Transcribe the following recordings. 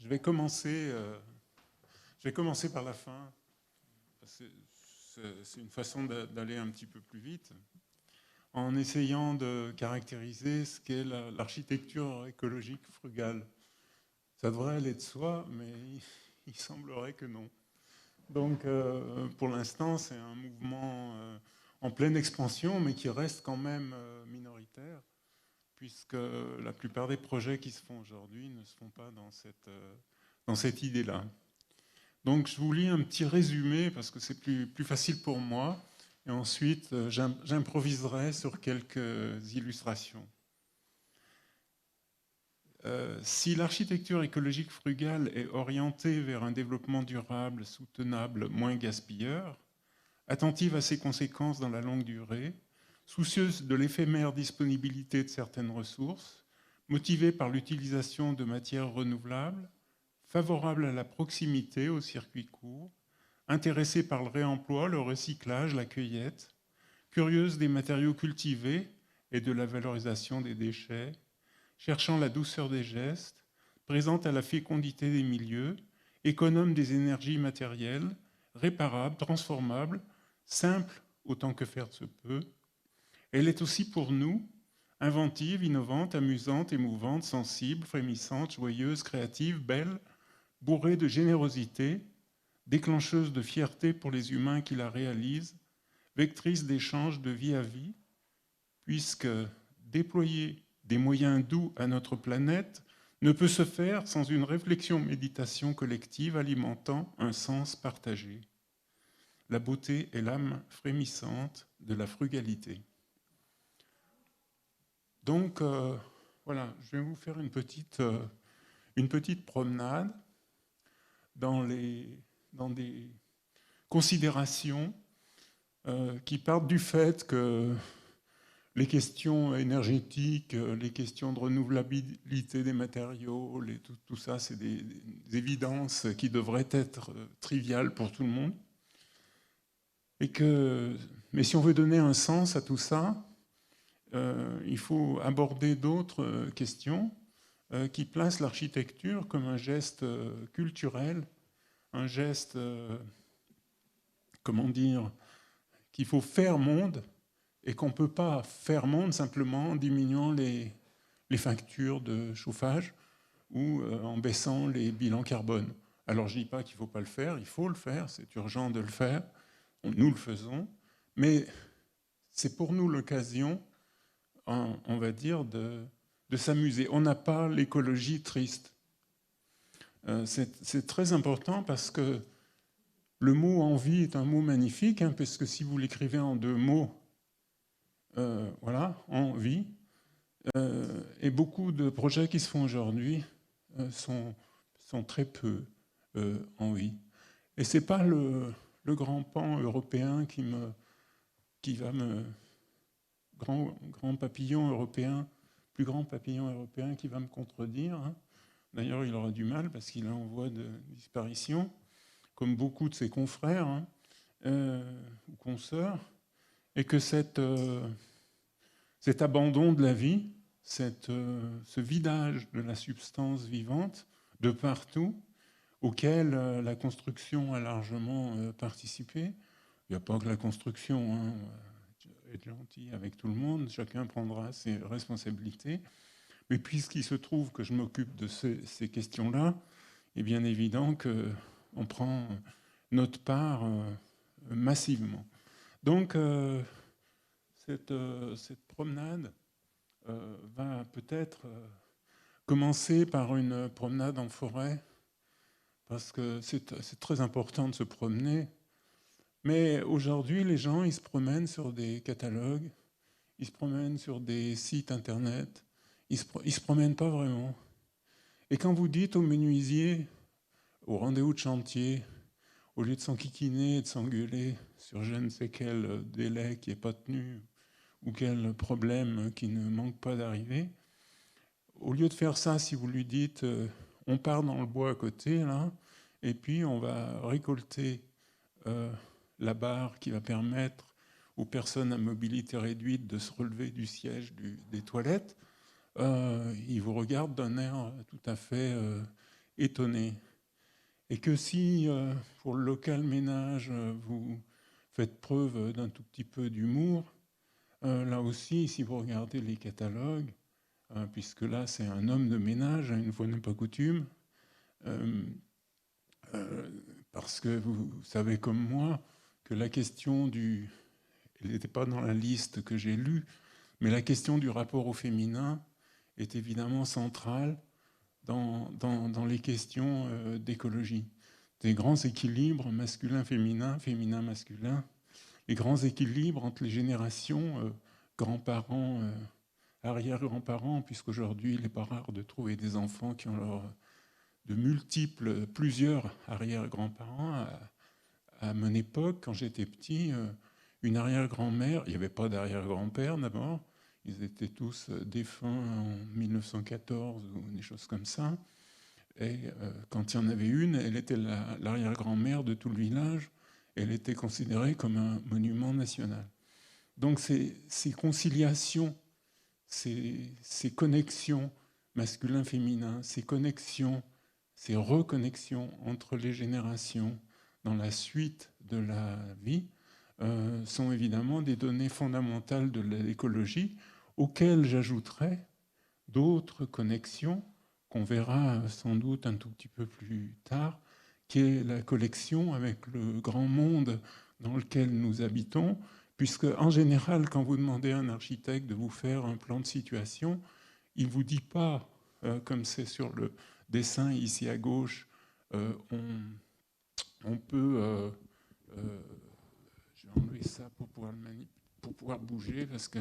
je vais commencer par la fin. C'est une façon d'aller un petit peu plus vite, en essayant de caractériser ce qu'est l'architecture écologique frugale. Ça devrait aller de soi, mais il semblerait que non. Donc, pour l'instant, c'est un mouvement en pleine expansion, mais qui reste quand même minoritaire, puisque la plupart des projets qui se font aujourd'hui ne se font pas dans cette idée-là. Donc, je vous lis un petit résumé, parce que c'est plus facile pour moi, et ensuite, j'improviserai sur quelques illustrations. Si l'architecture écologique frugale est orientée vers un développement durable, soutenable, moins gaspilleur, attentive à ses conséquences dans la longue durée, soucieuse de l'éphémère disponibilité de certaines ressources, motivée par l'utilisation de matières renouvelables, favorable à la proximité, au circuit court, intéressée par le réemploi, le recyclage, la cueillette, curieuse des matériaux cultivés et de la valorisation des déchets, cherchant la douceur des gestes, présente à la fécondité des milieux, économe des énergies matérielles, réparable, transformable, simple autant que faire se peut. Elle est aussi pour nous inventive, innovante, amusante, émouvante, sensible, frémissante, joyeuse, créative, belle, bourrée de générosité, déclencheuse de fierté pour les humains qui la réalisent, vectrice d'échanges de vie à vie, puisque déployer des moyens doux à notre planète ne peut se faire sans une réflexion-méditation collective alimentant un sens partagé. La beauté est l'âme frémissante de la frugalité. Donc, voilà, je vais vous faire une petite promenade dans des considérations qui partent du fait que les questions énergétiques, les questions de renouvelabilité des matériaux, tout ça, c'est des évidences qui devraient être triviales pour tout le monde. Mais si on veut donner un sens à tout ça, il faut aborder d'autres questions qui placent l'architecture comme un geste culturel, un geste, comment dire, qu'il faut faire monde et qu'on ne peut pas faire monde simplement en diminuant les factures de chauffage ou en baissant les bilans carbone. Alors je ne dis pas qu'il ne faut pas le faire, il faut le faire, c'est urgent de le faire, nous le faisons, mais c'est pour nous l'occasion, on va dire, de s'amuser. On n'a pas l'écologie triste. C'est très important parce que le mot envie est un mot magnifique, hein, parce que si vous l'écrivez en deux mots, voilà, envie, et beaucoup de projets qui se font aujourd'hui sont très peu envie. Et c'est pas le grand pan européen grand papillon européen, plus grand papillon européen qui va me contredire. Hein. D'ailleurs, il aura du mal parce qu'il est en voie de disparition, comme beaucoup de ses confrères hein, ou consoeurs, et que cet abandon de la vie, ce vidage de la substance vivante de partout, auquel la construction a largement participé. Il n'y a pas que la construction, hein, être gentil avec tout le monde, chacun prendra ses responsabilités. Mais puisqu'il se trouve que je m'occupe de ces questions-là, il est bien évident qu'on prend notre part massivement. Donc, cette promenade va peut-être commencer par une promenade en forêt, parce que c'est très important de se promener. Mais aujourd'hui, les gens, ils se promènent sur des catalogues, ils se promènent sur des sites internet, ils se promènent pas vraiment. Et quand vous dites aux menuisiers, au rendez-vous de chantier, au lieu de s'enquiquiner et de s'engueuler sur je ne sais quel délai qui n'est pas tenu ou quel problème qui ne manque pas d'arriver, au lieu de faire ça, si vous lui dites on part dans le bois à côté, là, et puis on va récolter la barre qui va permettre aux personnes à mobilité réduite de se relever du siège des toilettes, ils vous regardent d'un air tout à fait étonné. Et que si, pour le local ménage, vous faites preuve d'un tout petit peu d'humour, là aussi, si vous regardez les catalogues, puisque là c'est un homme de ménage, une fois n'est pas coutume, parce que vous savez comme moi que la question du... Elle n'était pas dans la liste que j'ai lue, mais la question du rapport au féminin est évidemment centrale dans les questions d'écologie. Des grands équilibres masculin-féminin, féminin-masculin, les grands équilibres entre les générations, grands-parents, arrière-grands-parents, puisqu'aujourd'hui il n'est pas rare de trouver des enfants qui ont plusieurs arrière-grands-parents. À mon époque, quand j'étais petit, une arrière-grand-mère, il n'y avait pas d'arrière-grand-père d'abord, ils étaient tous défunts en 1914 ou des choses comme ça. Et quand il y en avait une, elle était l'arrière-grand-mère de tout le village. Elle était considérée comme un monument national. Donc ces conciliations, ces connexions masculin-féminin, ces connexions, ces reconnexions entre les générations dans la suite de la vie sont évidemment des données fondamentales de l'écologie, auxquelles j'ajouterais d'autres connexions qu'on verra sans doute un tout petit peu plus tard, qui est la connexion avec le grand monde dans lequel nous habitons, puisque en général, quand vous demandez à un architecte de vous faire un plan de situation, il ne vous dit pas, comme c'est sur le dessin ici à gauche, on peut... je vais enlever ça pour pouvoir bouger, parce que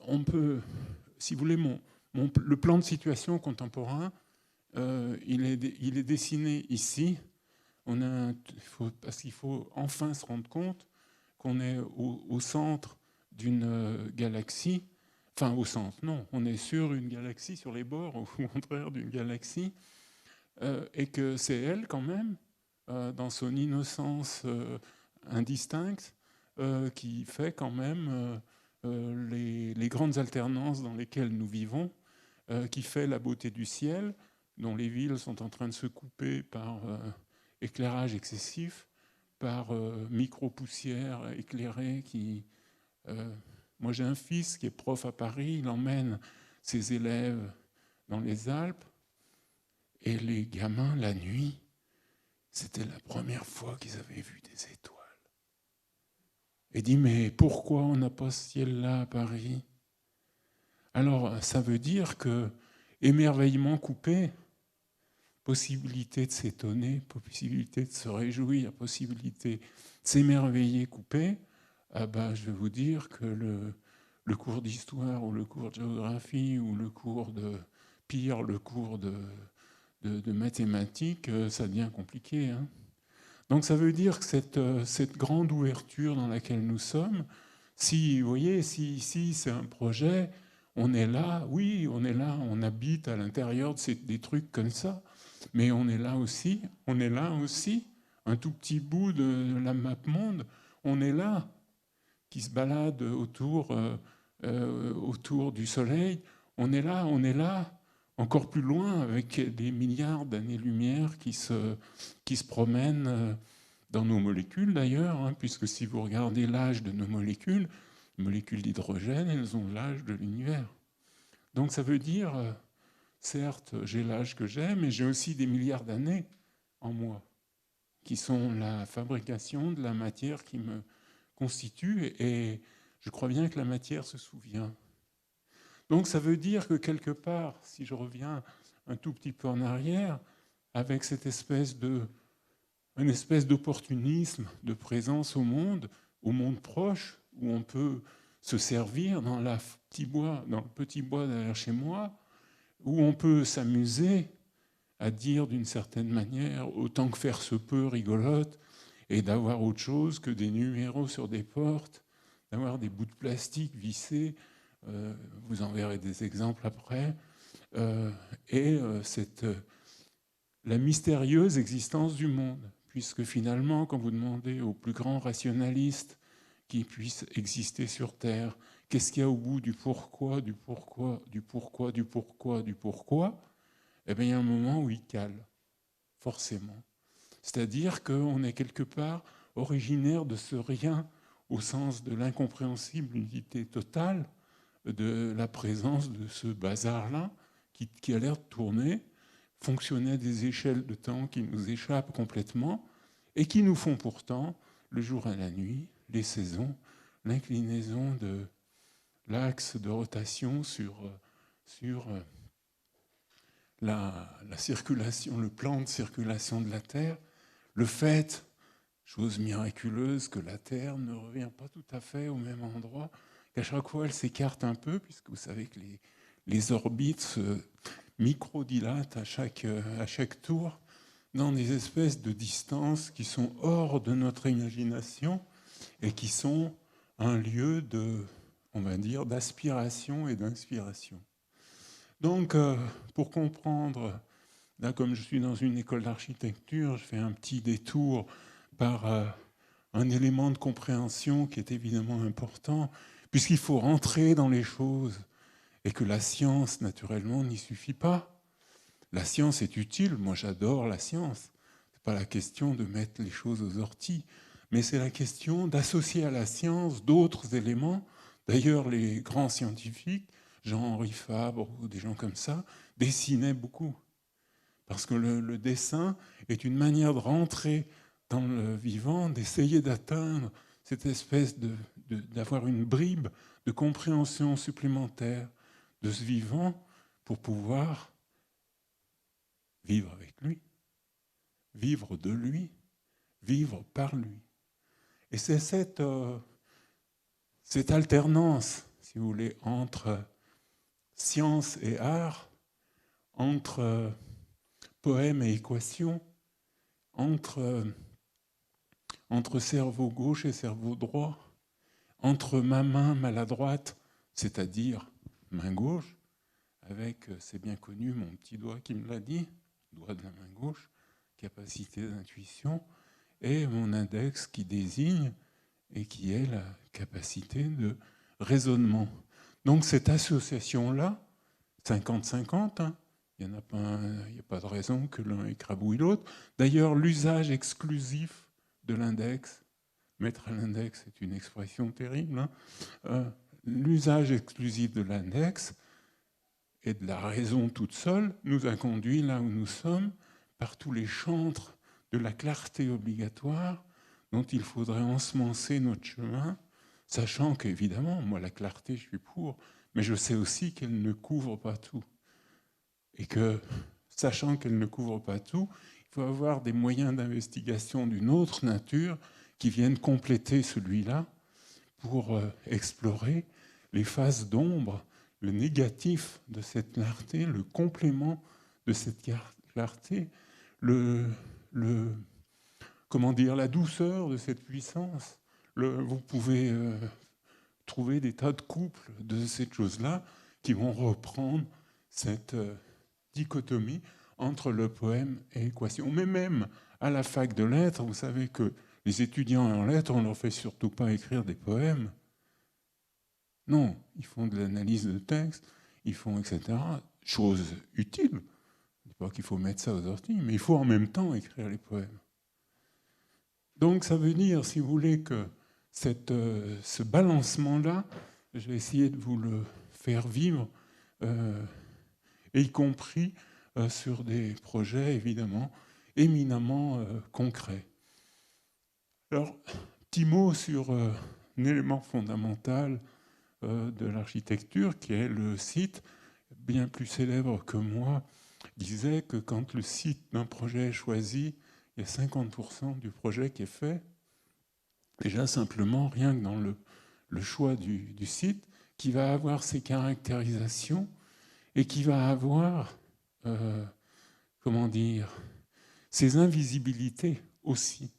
on peut, si vous voulez, le plan de situation contemporain, il est dessiné ici. Parce qu'il faut enfin se rendre compte qu'on est au centre d'une galaxie. Enfin, au centre, non. On est sur une galaxie, sur les bords, au contraire d'une galaxie. Et que c'est elle, quand même, dans son innocence indistincte, qui fait quand même les grandes alternances dans lesquelles nous vivons, qui fait la beauté du ciel, dont les villes sont en train de se couper par éclairage excessif, par micro-poussière éclairée qui... moi j'ai un fils qui est prof à Paris, il emmène ses élèves dans les Alpes, et les gamins, la nuit, c'était la première fois qu'ils avaient vu des étoiles. Et dit, mais pourquoi on n'a pas ce ciel-là à Paris? Alors, ça veut dire que émerveillement coupé, possibilité de s'étonner, possibilité de se réjouir, possibilité de s'émerveiller coupé, ah ben, je vais vous dire que le cours d'histoire ou le cours de géographie ou le cours de, pire, le cours de mathématiques, ça devient compliqué. Hein. Donc ça veut dire que cette grande ouverture dans laquelle nous sommes, si, vous voyez, si c'est un projet, on est là, oui, on est là, on habite à l'intérieur des trucs comme ça, mais on est là aussi, un tout petit bout de la map monde, on est là, qui se balade autour du Soleil, on est là, encore plus loin, avec des milliards d'années-lumière qui se promènent dans nos molécules d'ailleurs, hein, puisque si vous regardez l'âge de nos molécules d'hydrogène, elles ont l'âge de l'univers. Donc ça veut dire, certes, j'ai l'âge que j'ai, mais j'ai aussi des milliards d'années en moi, qui sont la fabrication de la matière qui me constitue, et je crois bien que la matière se souvient. Donc ça veut dire que quelque part, si je reviens un tout petit peu en arrière, avec cette espèce d'opportunisme, de présence au monde proche, où on peut se servir dans le petit bois derrière chez moi, où on peut s'amuser à dire d'une certaine manière, autant que faire se peut, rigolote, et d'avoir autre chose que des numéros sur des portes, d'avoir des bouts de plastique vissés, vous en verrez des exemples après, la mystérieuse existence du monde, puisque finalement, quand vous demandez aux plus grands rationalistes qui puissent exister sur Terre, qu'est-ce qu'il y a au bout du pourquoi, eh bien, il y a un moment où il cale, forcément. C'est-à-dire qu'on est quelque part originaire de ce rien au sens de l'incompréhensible unité totale de la présence de ce bazar-là qui a l'air de tourner, fonctionner à des échelles de temps qui nous échappent complètement et qui nous font pourtant, le jour et la nuit, les saisons, l'inclinaison de l'axe de rotation sur la circulation, le plan de circulation de la Terre, le fait, chose miraculeuse, que la Terre ne revient pas tout à fait au même endroit, qu'à chaque fois elle s'écarte un peu, puisque vous savez que les orbites se micro-dilatent à chaque tour, dans des espèces de distances qui sont hors de notre imagination et qui sont un lieu de, on va dire, d'aspiration et d'inspiration. Donc, pour comprendre, là, comme je suis dans une école d'architecture, je fais un petit détour par un élément de compréhension qui est évidemment important, puisqu'il faut rentrer dans les choses et que la science, naturellement, n'y suffit pas. La science est utile, moi j'adore la science. Ce n'est pas la question de mettre les choses aux orties, mais c'est la question d'associer à la science d'autres éléments. D'ailleurs, les grands scientifiques, Jean-Henri Fabre ou des gens comme ça, dessinaient beaucoup. Parce que le dessin est une manière de rentrer dans le vivant, d'essayer d'atteindre cette espèce d'avoir une bribe de compréhension supplémentaire de ce vivant pour pouvoir vivre avec lui, vivre de lui, vivre par lui. Et c'est cette alternance, si vous voulez, entre science et art, entre poème et équation, entre cerveau gauche et cerveau droit, entre ma main maladroite, c'est-à-dire main gauche, avec, c'est bien connu, mon petit doigt qui me l'a dit, doigt de la main gauche, capacité d'intuition, et mon index qui désigne et qui est la capacité de raisonnement. Donc cette association-là, 50-50, hein, il n'y a pas de raison que l'un écrabouille l'autre. D'ailleurs, l'usage exclusif de l'index, mettre à l'index, c'est une expression terrible, hein, l'usage exclusif de l'index et de la raison toute seule nous a conduit là où nous sommes par tous les chantres de la clarté obligatoire dont il faudrait ensemencer notre chemin, sachant qu'évidemment, moi la clarté je suis pour, mais je sais aussi qu'elle ne couvre pas tout. Et que, sachant qu'elle ne couvre pas tout, il faut avoir des moyens d'investigation d'une autre nature qui viennent compléter celui-là pour explorer les phases d'ombre, le négatif de cette clarté, le complément de cette clarté, comment dire, la douceur de cette puissance. Vous pouvez trouver des tas de couples de cette chose-là qui vont reprendre cette dichotomie entre le poème et l'équation. Mais même à la fac de lettres, vous savez que les étudiants en lettres, on ne leur fait surtout pas écrire des poèmes. Non, ils font de l'analyse de texte, ils font etc. Chose utile. Je ne dis pas qu'il faut mettre ça aux orties, mais il faut en même temps écrire les poèmes. Donc ça veut dire, si vous voulez, que ce balancement-là, je vais essayer de vous le faire vivre, et y compris sur des projets, évidemment, éminemment concrets. Alors, petit mot sur un élément fondamental de l'architecture, qui est le site, bien plus célèbre que moi, disait que quand le site d'un projet est choisi, il y a 50% du projet qui est fait. Déjà, simplement, rien que dans le choix du site, qui va avoir ses caractérisations et qui va avoir, comment dire, ses invisibilités aussi.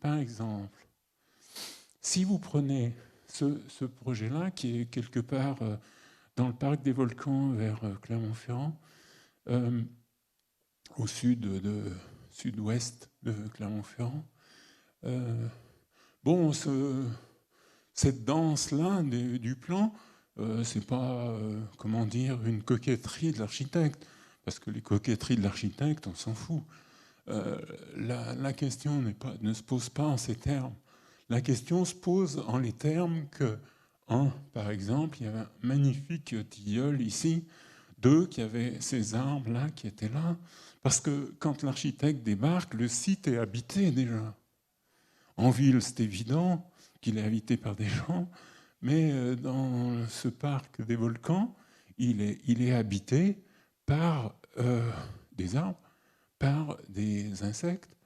Par exemple, si vous prenez ce projet-là, qui est quelque part dans le parc des Volcans vers Clermont-Ferrand, au sud-ouest de Clermont-Ferrand, bon, cette danse-là du plan, c'est pas, comment dire, une coquetterie de l'architecte, parce que les coquetteries de l'architecte, on s'en fout. La question ne se pose pas en ces termes. La question se pose en les termes que, par exemple, il y avait un magnifique tilleul ici, qu'il y avait ces arbres-là qui étaient là, parce que quand l'architecte débarque, le site est habité déjà. En ville, c'est évident qu'il est habité par des gens, mais dans ce parc des volcans, il est habité par des arbres, par des insectes,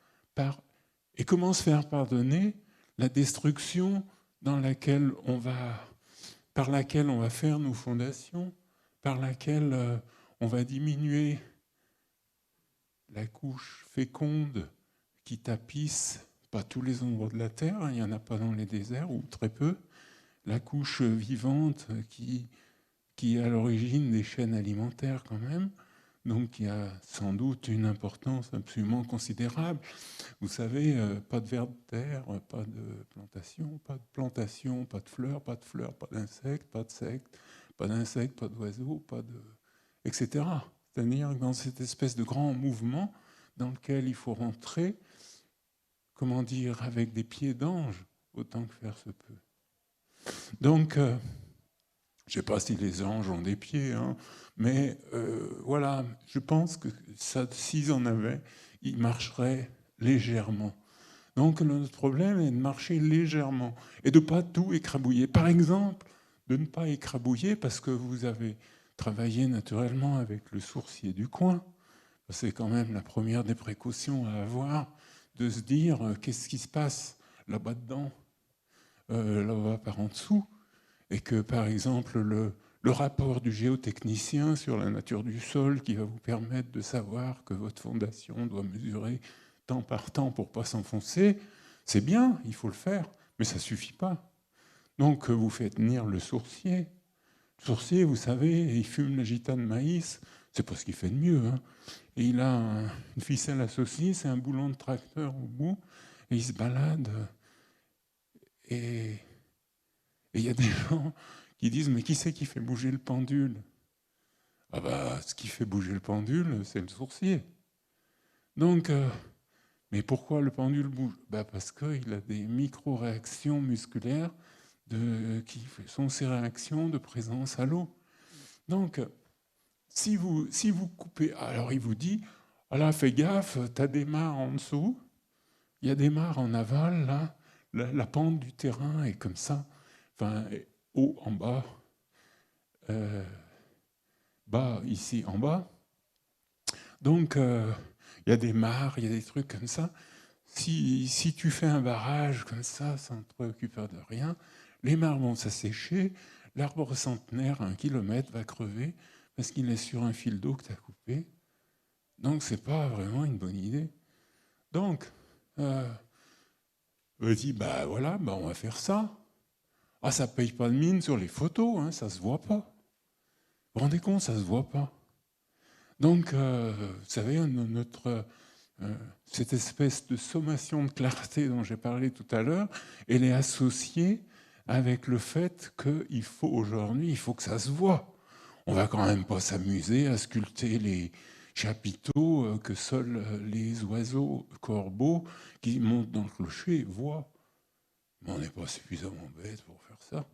et comment se faire pardonner la destruction par laquelle on va faire nos fondations, par laquelle on va diminuer la couche féconde qui tapisse pas tous les endroits de la Terre, il n'y en a pas dans les déserts, ou très peu, la couche vivante qui est à l'origine des chaînes alimentaires quand même, donc qui a sans doute une importance absolument considérable. Vous savez, pas de vers de terre, pas de plantation, pas de fleurs, pas d'insectes, pas d'oiseaux, etc. C'est-à-dire dans cette espèce de grand mouvement dans lequel il faut rentrer, comment dire, avec des pieds d'ange, autant que faire se peut. Donc, je ne sais pas si les anges ont des pieds, hein, mais voilà, je pense que s'ils en avaient, ils marcheraient légèrement. Donc notre problème est de marcher légèrement et de ne pas tout écrabouiller. Par exemple, de ne pas écrabouiller parce que vous avez travaillé naturellement avec le sourcier du coin. C'est quand même la première des précautions à avoir, de se dire qu'est-ce qui se passe là-bas dedans, là-bas par en dessous, et que par exemple le rapport du géotechnicien sur la nature du sol qui va vous permettre de savoir que votre fondation doit mesurer temps par temps pour ne pas s'enfoncer, c'est bien, il faut le faire, mais ça ne suffit pas. Donc vous faites venir le sourcier. Le sourcier, vous savez, il fume la gitane de maïs, c'est pas ce qu'il fait de mieux, hein. Et il a une ficelle à saucisse et un boulon de tracteur au bout, et il se balade. Et il y a des gens qui disent « Mais qui c'est qui fait bouger le pendule ?» Ah bah, ce qui fait bouger le pendule, c'est le sourcier. Donc, mais pourquoi le pendule bouge? Bah parce qu'il a des micro-réactions musculaires qui sont ces réactions de présence à l'eau. Donc, si vous coupez... Alors, il vous dit, ah là, fais gaffe, tu as des mares en dessous, il y a des mares en aval, là, la pente du terrain est comme ça, enfin, haut en bas, bas ici en bas. Donc, il y a des mares, il y a des trucs comme ça. Si tu fais un barrage comme ça, sans te préoccuper de rien, les mares vont s'assécher, l'arbre centenaire à 1 kilomètre va crever parce qu'il est sur un fil d'eau que tu as coupé. Donc, c'est pas vraiment une bonne idée. Donc, on dit, bah voilà, bah on va faire ça. Ah, ça paye pas de mine sur les photos, hein, ça se voit pas. Vous vous rendez compte, ça se voit pas. Donc, vous savez, cette espèce de sommation de clarté dont j'ai parlé tout à l'heure, elle est associée avec le fait qu'il faut aujourd'hui, il faut que ça se voit. On va quand même pas s'amuser à sculpter les chapiteaux que seuls les oiseaux corbeaux qui montent dans le clocher voient. Mais on n'est pas suffisamment bête pour faire ça.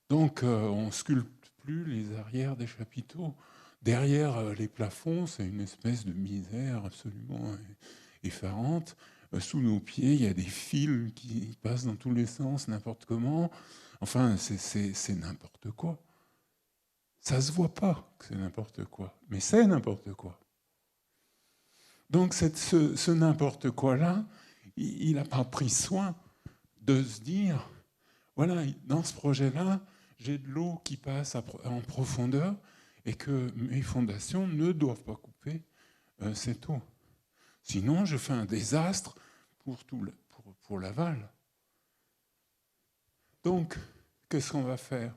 Donc on sculpte plus les arrières des chapiteaux. Derrière les plafonds, c'est une espèce de misère absolument effarante. Sous nos pieds, il y a des fils qui passent dans tous les sens, n'importe comment. Enfin, c'est n'importe quoi. Ça ne se voit pas que c'est n'importe quoi, mais c'est n'importe quoi. Donc ce n'importe quoi-là, il n'a pas pris soin de se dire, voilà, dans ce projet-là, j'ai de l'eau qui passe en profondeur et que mes fondations ne doivent pas couper cette eau. Sinon, je fais un désastre pour l'aval. Donc, qu'est-ce qu'on va faire?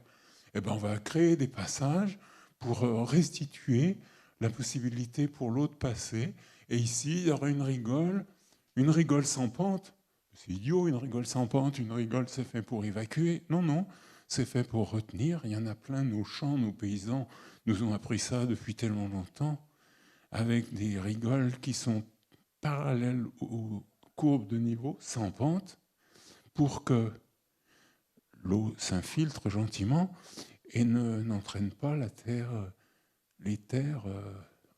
Eh bien, on va créer des passages pour restituer la possibilité pour l'eau de passer. Et ici, il y aura une rigole sans pente. C'est idiot, une rigole sans pente, une rigole c'est fait pour évacuer. Non, non, c'est fait pour retenir. Il y en a plein, nos champs, nos paysans nous ont appris ça depuis tellement longtemps, avec des rigoles qui sont parallèles aux courbes de niveau, sans pente, pour que l'eau s'infiltre gentiment et n'entraîne pas les terres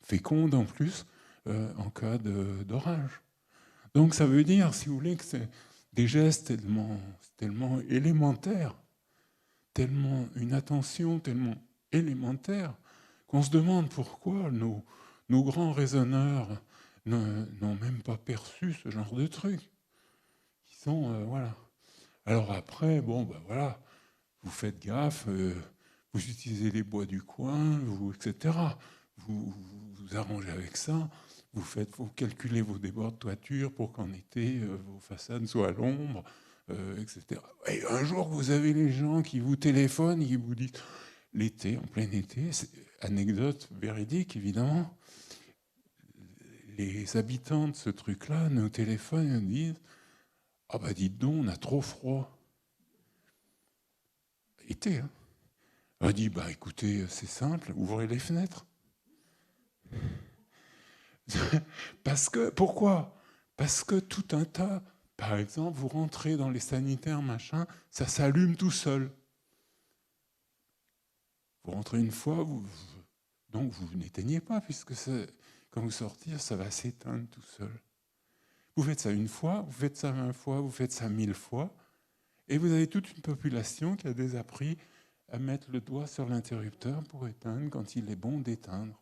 fécondes en plus en cas d'orage. Donc ça veut dire, si vous voulez, que c'est des gestes tellement élémentaires, tellement une attention tellement élémentaire, qu'on se demande pourquoi nos grands raisonneurs n'ont même pas perçu ce genre de trucs. Qui sont, voilà. Alors après, bon, ben voilà, vous faites gaffe, vous utilisez les bois du coin, etc. Vous arrangez avec ça, vous calculez vos débords de toiture pour qu'en été, vos façades soient à l'ombre, etc. Et un jour, vous avez les gens qui vous téléphonent et qui vous disent, l'été, en plein été, anecdote véridique évidemment, les habitants de ce truc-là nous téléphonent et nous disent, ah bah dites donc, on a trop froid. Été, hein. On dit, bah écoutez, c'est simple, ouvrez les fenêtres. Pourquoi? Parce que tout un tas, par exemple, vous rentrez dans les sanitaires, machin, ça s'allume tout seul. Vous rentrez une fois, donc vous n'éteignez pas, puisque quand vous sortez, ça va s'éteindre tout seul. Vous faites ça une fois, vous faites ça 20 fois, vous faites ça 1000 fois, et vous avez toute une population qui a déjà appris à mettre le doigt sur l'interrupteur pour éteindre quand il est bon d'éteindre.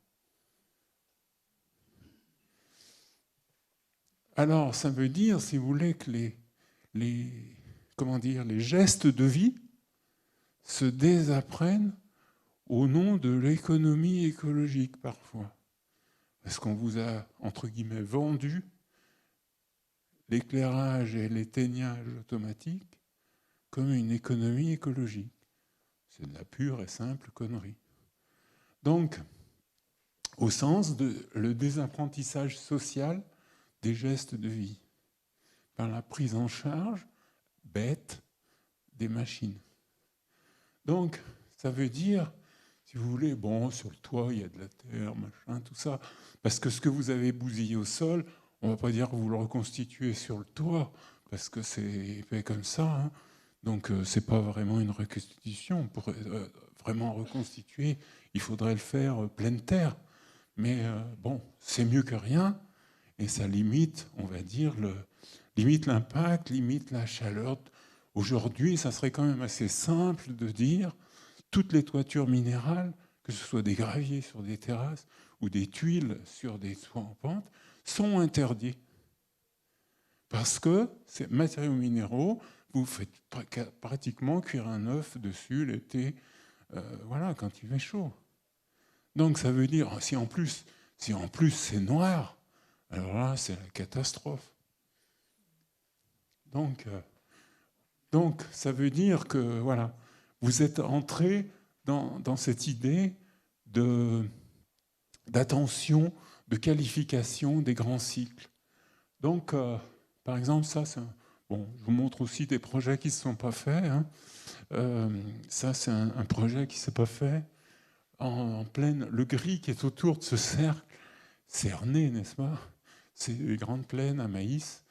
Alors, ça veut dire, si vous voulez, que les gestes de vie se désapprennent au nom de l'économie écologique, parfois. Parce qu'on vous a, entre guillemets, vendu l'éclairage et l'éteignage automatique comme une économie écologique. C'est de la pure et simple connerie. Donc, au sens de le désapprentissage social des gestes de vie, par la prise en charge bête des machines. Donc, ça veut dire, si vous voulez, bon, sur le toit, il y a de la terre, machin, tout ça, parce que ce que vous avez bousillé au sol, on ne va pas dire que vous le reconstituez sur le toit, parce que c'est fait comme ça, hein. Donc, ce n'est pas vraiment une reconstitution. Pour vraiment reconstituer, il faudrait le faire pleine terre. Mais bon, c'est mieux que rien, et ça limite, on va dire, limite l'impact, limite la chaleur. Aujourd'hui, ça serait quand même assez simple de dire toutes les toitures minérales, que ce soit des graviers sur des terrasses ou des tuiles sur des toits en pente, sont interdits. Parce que ces matériaux minéraux, vous faites pratiquement cuire un œuf dessus l'été, voilà, quand il fait chaud. Donc ça veut dire, si en plus c'est noir, alors là, c'est la catastrophe. Donc ça veut dire que, voilà, vous êtes entré dans cette idée d'attention, de qualification des grands cycles. Donc, par exemple, ça, bon, je vous montre aussi des projets qui ne se sont pas faits, hein. Ça, c'est un projet qui ne s'est pas fait en pleine... Le gris qui est autour de ce cercle cerné, n'est-ce pas? C'est une grande plaine à maïs,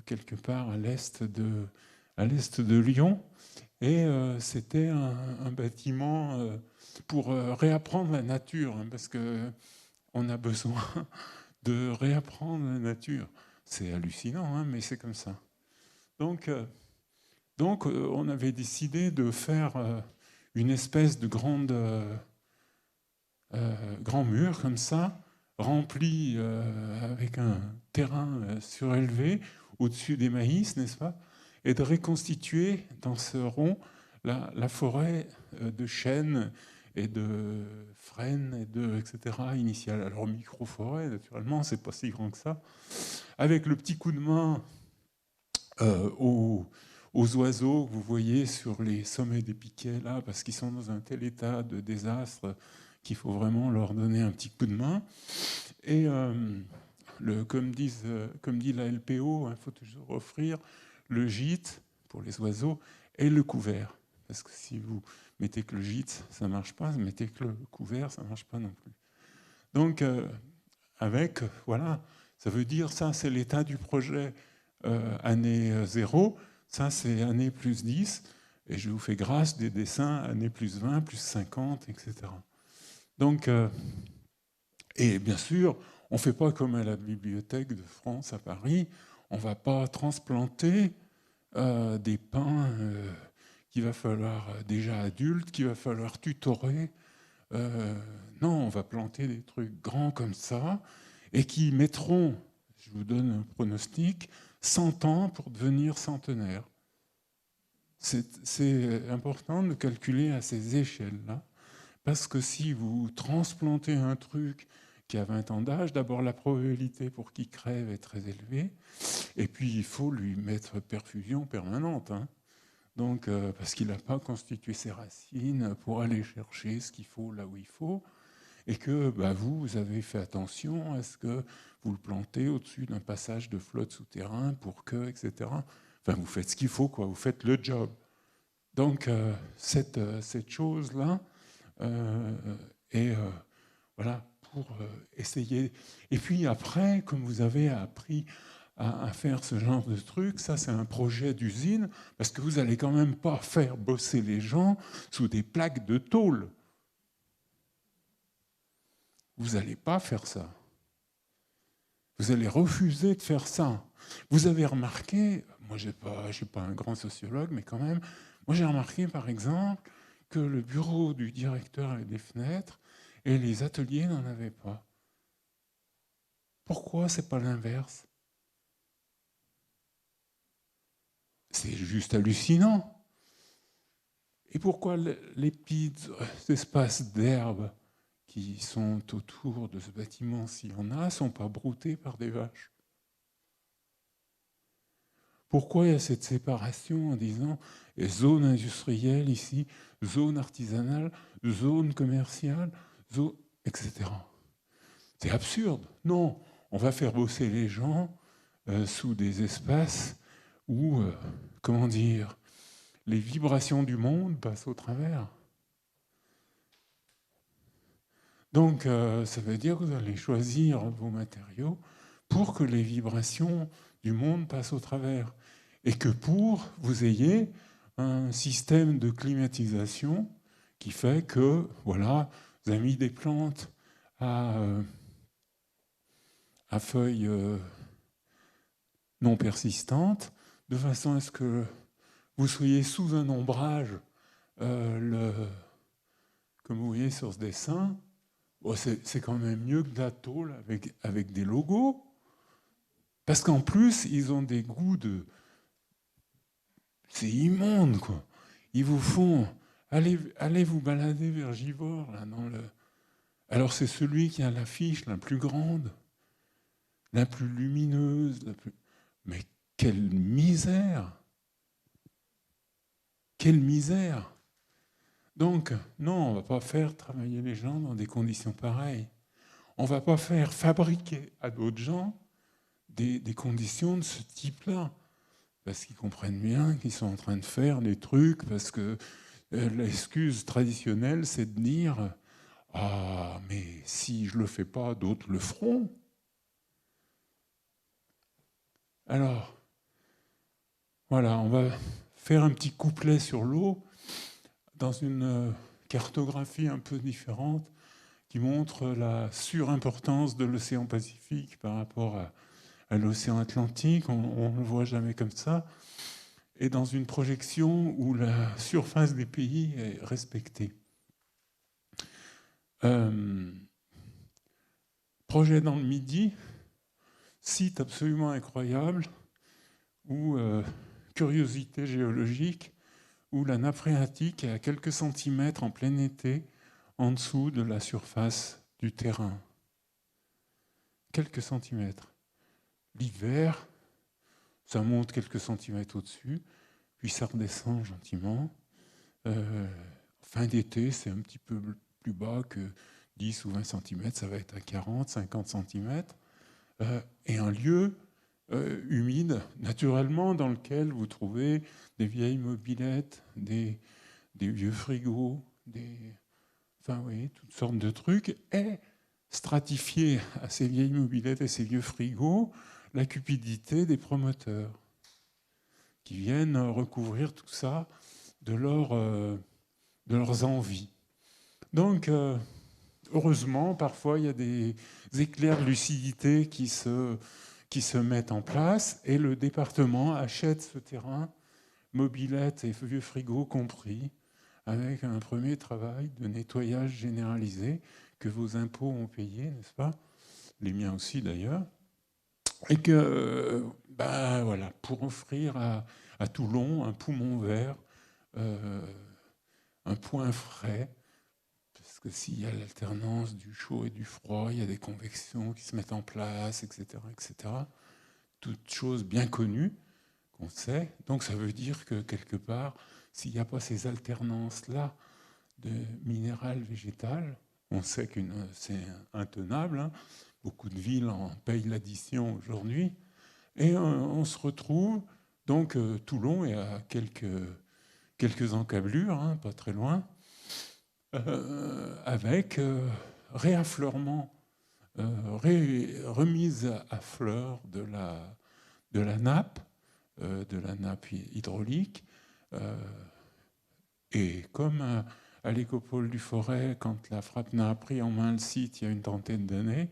quelque part à l'est de Lyon. Et c'était un bâtiment pour réapprendre la nature, hein, parce qu'on a besoin de réapprendre la nature. C'est hallucinant, hein, mais c'est comme ça. Donc on avait décidé de faire une espèce de grand mur comme ça, rempli avec un terrain surélevé au-dessus des maïs, n'est-ce pas? Et de reconstituer dans ce rond la forêt de chênes et de frênes et etc. initiale. Alors micro-forêt, naturellement, c'est pas si grand que ça. Avec le petit coup de main aux oiseaux que vous voyez sur les sommets des piquets là, parce qu'ils sont dans un tel état de désastre qu'il faut vraiment leur donner un petit coup de main. Et comme dit la LPO, il faut toujours offrir le gîte pour les oiseaux et le couvert. parce que si vous mettez que le gîte, ça ne marche pas, mettez que le couvert, ça ne marche pas non plus. Donc, voilà, ça veut dire, ça c'est l'état du projet année 0, ça c'est année plus 10, et je vous fais grâce des dessins année plus 20, plus 50, etc. Donc, et bien sûr, on ne fait pas comme à la Bibliothèque de France à Paris, on ne va pas transplanter des pins qu'il va falloir déjà adultes, qu'il va falloir tutorer. Non, on va planter des trucs grands comme ça et qui mettront, je vous donne un pronostic, 100 ans pour devenir centenaires. C'est important de calculer à ces échelles-là, parce que si vous transplantez un truc qui a 20 ans d'âge, d'abord la probabilité pour qu'il crève est très élevée, et puis il faut lui mettre perfusion permanente. Hein. Donc, parce qu'il n'a pas constitué ses racines pour aller chercher ce qu'il faut là où il faut, et que vous avez fait attention à ce que vous le plantez au-dessus d'un passage de flotte souterrain pour que, etc. Enfin, vous faites ce qu'il faut, quoi. Vous faites le job. Donc, cette chose-là est voilà, pour essayer. Et puis après, comme vous avez appris à faire ce genre de truc, ça c'est un projet d'usine, parce que vous n'allez quand même pas faire bosser les gens sous des plaques de tôle. Vous n'allez pas faire ça. Vous allez refuser de faire ça. Vous avez remarqué, moi je ne suis pas un grand sociologue, mais quand même, moi j'ai remarqué par exemple que le bureau du directeur avait des fenêtres et les ateliers n'en avaient pas. Pourquoi c'est pas l'inverse? C'est juste hallucinant. Et pourquoi les petits espaces d'herbe qui sont autour de ce bâtiment, s'il y en a, ne sont pas broutés par des vaches? Pourquoi il y a cette séparation en disant zone industrielle ici, zone artisanale, zone commerciale, zone, etc. C'est absurde. Non, on va faire bosser les gens sous des espaces où, comment dire, les vibrations du monde passent au travers. Donc, ça veut dire que vous allez choisir vos matériaux pour que les vibrations du monde passent au travers. Et que vous ayez un système de climatisation qui fait que, voilà, vous avez mis des plantes à feuilles non persistantes, de façon à ce que vous soyez sous un ombrage, comme vous voyez sur ce dessin. Bon, c'est quand même mieux que de la tôle avec des logos. Parce qu'en plus, ils ont des goûts de... C'est immonde, quoi. Ils vous font... Allez vous balader vers Givors, là, dans le... Alors c'est celui qui a l'affiche la plus grande, la plus lumineuse, la plus... Mais quelle misère! Quelle misère! Donc, non, on ne va pas faire travailler les gens dans des conditions pareilles. On ne va pas faire fabriquer à d'autres gens des conditions de ce type-là. Parce qu'ils comprennent bien qu'ils sont en train de faire des trucs, parce que l'excuse traditionnelle, c'est de dire « Ah, mais si je ne le fais pas, d'autres le feront. » Alors, voilà, on va faire un petit couplet sur l'eau dans une cartographie un peu différente qui montre la surimportance de l'océan Pacifique par rapport à l'océan Atlantique. On ne le voit jamais comme ça. Et dans une projection où la surface des pays est respectée. Projet dans le Midi, site absolument incroyable, où curiosité géologique, où la nappe phréatique est à quelques centimètres en plein été, en dessous de la surface du terrain. Quelques centimètres. L'hiver, ça monte quelques centimètres au-dessus, puis ça redescend gentiment. Fin d'été, c'est un petit peu plus bas que 10 ou 20 cm, ça va être à 40, 50 cm. Et un lieu humide, naturellement, dans lequel vous trouvez des vieilles mobylettes, des des vieux frigos, enfin oui, toutes sortes de trucs, et stratifier à ces vieilles mobylettes et ces vieux frigos la cupidité des promoteurs qui viennent recouvrir tout ça de leurs envies. Donc, heureusement, parfois, il y a des éclairs de lucidité qui se mettent en place et le département achète ce terrain, mobylettes et vieux frigos compris, avec un premier travail de nettoyage généralisé que vos impôts ont payé, n'est-ce pas? Les miens aussi d'ailleurs. Et que, voilà, pour offrir à Toulon un poumon vert, un point frais, parce que s'il y a l'alternance du chaud et du froid, il y a des convections qui se mettent en place, etc., etc. Toutes choses bien connues qu'on sait. Donc ça veut dire que quelque part, s'il n'y a pas ces alternances-là de minéral végétal, on sait que c'est intenable. Hein. Beaucoup de villes en payent l'addition aujourd'hui. Et on se retrouve, donc Toulon est à quelques encablures, hein, pas très loin, avec réaffleurement, remise à fleur de la nappe hydraulique. Et comme à l'Écopole du Forêt, quand la Frappna a pris en main le site il y a une trentaine d'années,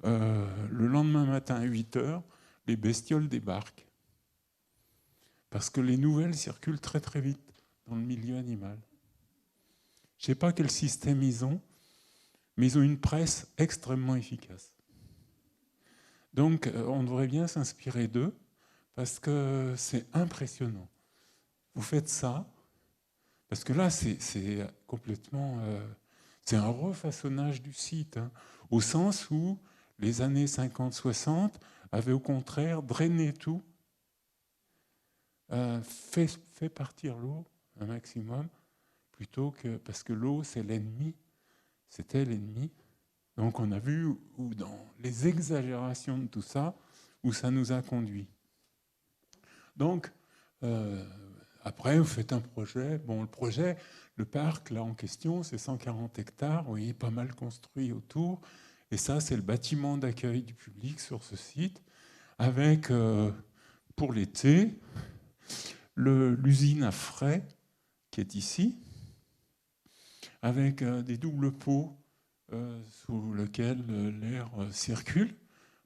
le lendemain matin à 8 heures, les bestioles débarquent. Parce que les nouvelles circulent très très vite dans le milieu animal. Je ne sais pas quel système ils ont, mais ils ont une presse extrêmement efficace. Donc on devrait bien s'inspirer d'eux, parce que c'est impressionnant. Vous faites ça, parce que là c'est complètement... c'est un refaçonnage du site, hein, au sens où les années 50-60 avaient au contraire drainé tout, fait partir l'eau un maximum, plutôt que... Parce que l'eau, c'est l'ennemi, c'était l'ennemi. Donc on a vu où dans les exagérations de tout ça, où ça nous a conduit. Donc, après, vous faites un projet. Bon, le parc, là, en question, c'est 140 hectares. Vous voyez, pas mal construit autour. Et ça, c'est le bâtiment d'accueil du public sur ce site, avec, pour l'été, l'usine à frais qui est ici, avec des doubles pots sous lesquels l'air circule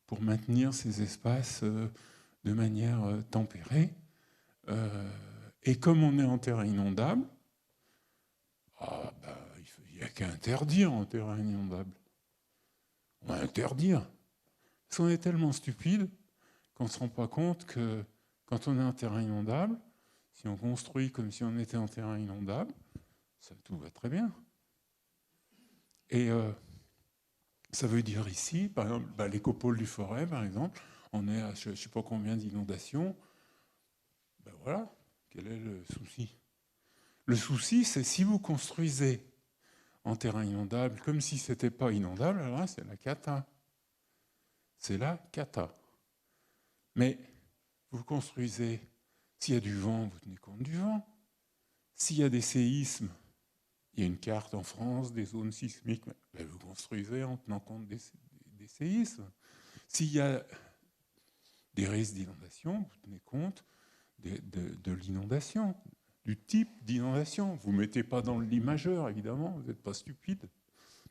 pour maintenir ces espaces de manière tempérée. Et comme on est en terrain inondable, il n'y a qu'à interdire en terrain inondable. On va interdire. Parce qu'on est tellement stupide qu'on ne se rend pas compte que quand on est en terrain inondable, si on construit comme si on était en terrain inondable, ça, tout va très bien. Et ça veut dire ici, par exemple, l'Écopole du Forêt, par exemple, on est à je ne sais pas combien d'inondations. Ben voilà, quel est le souci? Le souci, c'est si vous construisez en terrain inondable comme si ce n'était pas inondable, alors là, c'est la cata. C'est la cata. Mais vous construisez, s'il y a du vent, vous tenez compte du vent. S'il y a des séismes, il y a une carte en France des zones sismiques, ben vous construisez en tenant compte des séismes. S'il y a des risques d'inondation, vous tenez compte de l'inondation, du type d'inondation. Vous ne mettez pas dans l'imageur, évidemment, vous n'êtes pas stupide.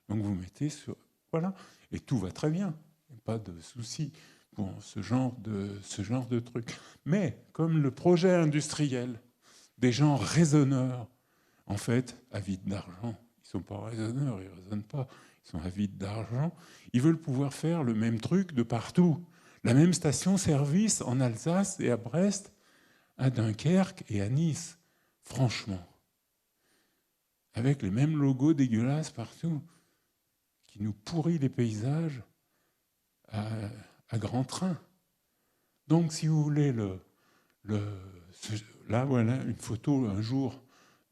Donc vous mettez sur... Voilà, et tout va très bien. Pas de souci pour ce genre de truc. Mais comme le projet industriel des gens raisonneurs, en fait, avides d'argent, ils ne sont pas raisonneurs, ils ne raisonnent pas, ils sont avides d'argent, ils veulent pouvoir faire le même truc de partout. La même station-service en Alsace et à Brest, à Dunkerque et à Nice. Franchement. Avec les mêmes logos dégueulasses partout, qui nous pourrit les paysages à grand train. Donc, si vous voulez, là, voilà, une photo un jour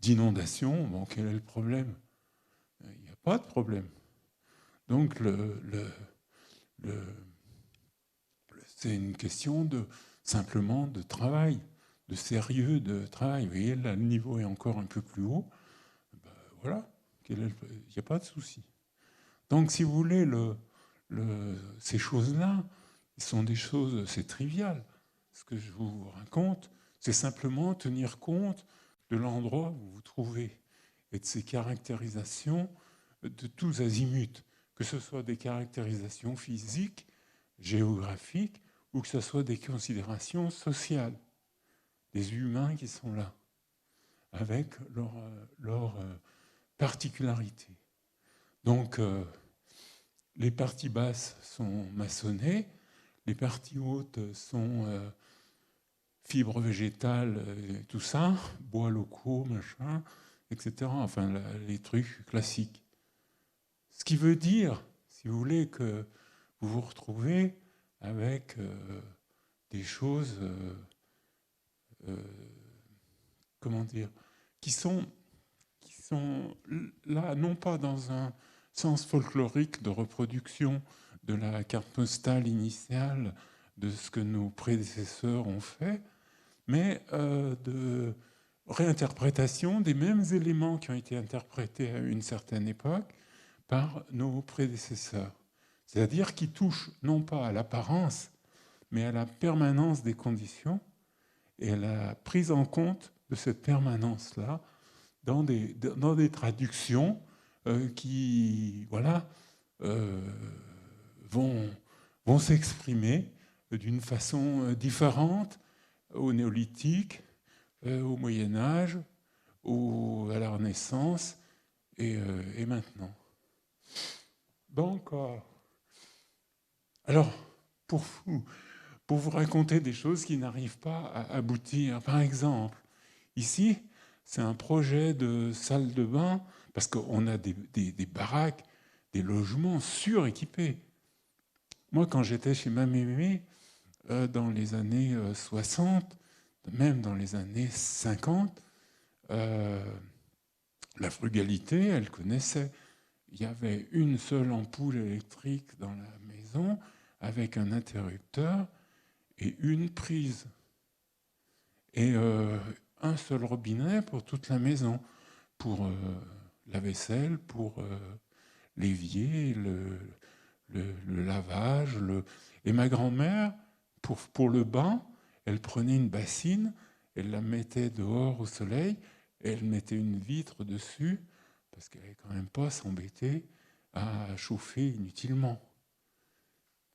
d'inondation. Bon, quel est le problème? Il n'y a pas de problème. Donc, c'est une question simplement de travail, de sérieux de travail. Vous voyez, là, le niveau est encore un peu plus haut. voilà, il n'y a pas de souci. Donc, si vous voulez, ces choses-là, sont des choses, c'est trivial. Ce que je vous raconte, c'est simplement tenir compte de l'endroit où vous vous trouvez et de ces caractérisations de tous azimuts, que ce soit des caractérisations physiques, géographiques, ou que ce soit des considérations sociales, des humains qui sont là, avec leur particularité. Donc, les parties basses sont maçonnées, les parties hautes sont fibres végétales, tout ça, bois locaux, machin, etc. Enfin, les trucs classiques. Ce qui veut dire, si vous voulez, que vous vous retrouvez avec des choses, comment dire, qui sont là, non pas dans un sens folklorique de reproduction de la carte postale initiale de ce que nos prédécesseurs ont fait, mais de réinterprétation des mêmes éléments qui ont été interprétés à une certaine époque par nos prédécesseurs. C'est-à-dire qui touchent non pas à l'apparence, mais à la permanence des conditions et à la prise en compte de cette permanence-là dans des traductions qui voilà, vont s'exprimer d'une façon différente au néolithique, au Moyen-Âge, à la Renaissance et maintenant. Donc, alors, pour vous raconter des choses qui n'arrivent pas à aboutir, par exemple, ici, c'est un projet de salle de bain, parce qu'on a des baraques, des logements suréquipés. Moi, quand j'étais chez ma mémé, dans les années 60, même dans les années 50, la frugalité, elle connaissait. Il y avait une seule ampoule électrique dans la maison, avec un interrupteur et une prise. Et un seul robinet pour toute la maison, pour la vaisselle, pour l'évier, le lavage. Et ma grand-mère, pour le bain, elle prenait une bassine, elle la mettait dehors au soleil, et elle mettait une vitre dessus, parce qu'elle n'allait quand même pas s'embêter à chauffer inutilement.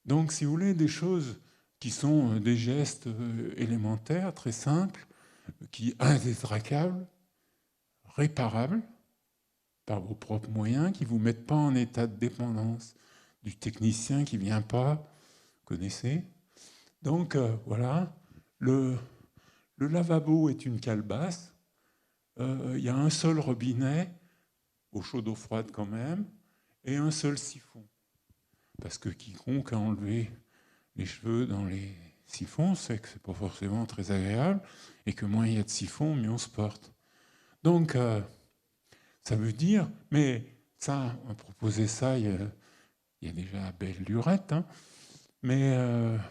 Donc, si vous voulez, des choses qui sont des gestes élémentaires, très simples, qui indétraquables, réparables par vos propres moyens, qui ne vous mettent pas en état de dépendance du technicien qui ne vient pas, vous connaissez. Donc voilà, le lavabo est une calebasse, il y a un seul robinet, eau chaude, eau froide quand même, et un seul siphon. Parce que quiconque a enlevé les cheveux dans les siphons sait que ce n'est pas forcément très agréable, et que moins il y a de siphons, mieux on se porte. Donc, ça veut dire, mais ça, on proposait ça il y a déjà belle lurette, hein, mais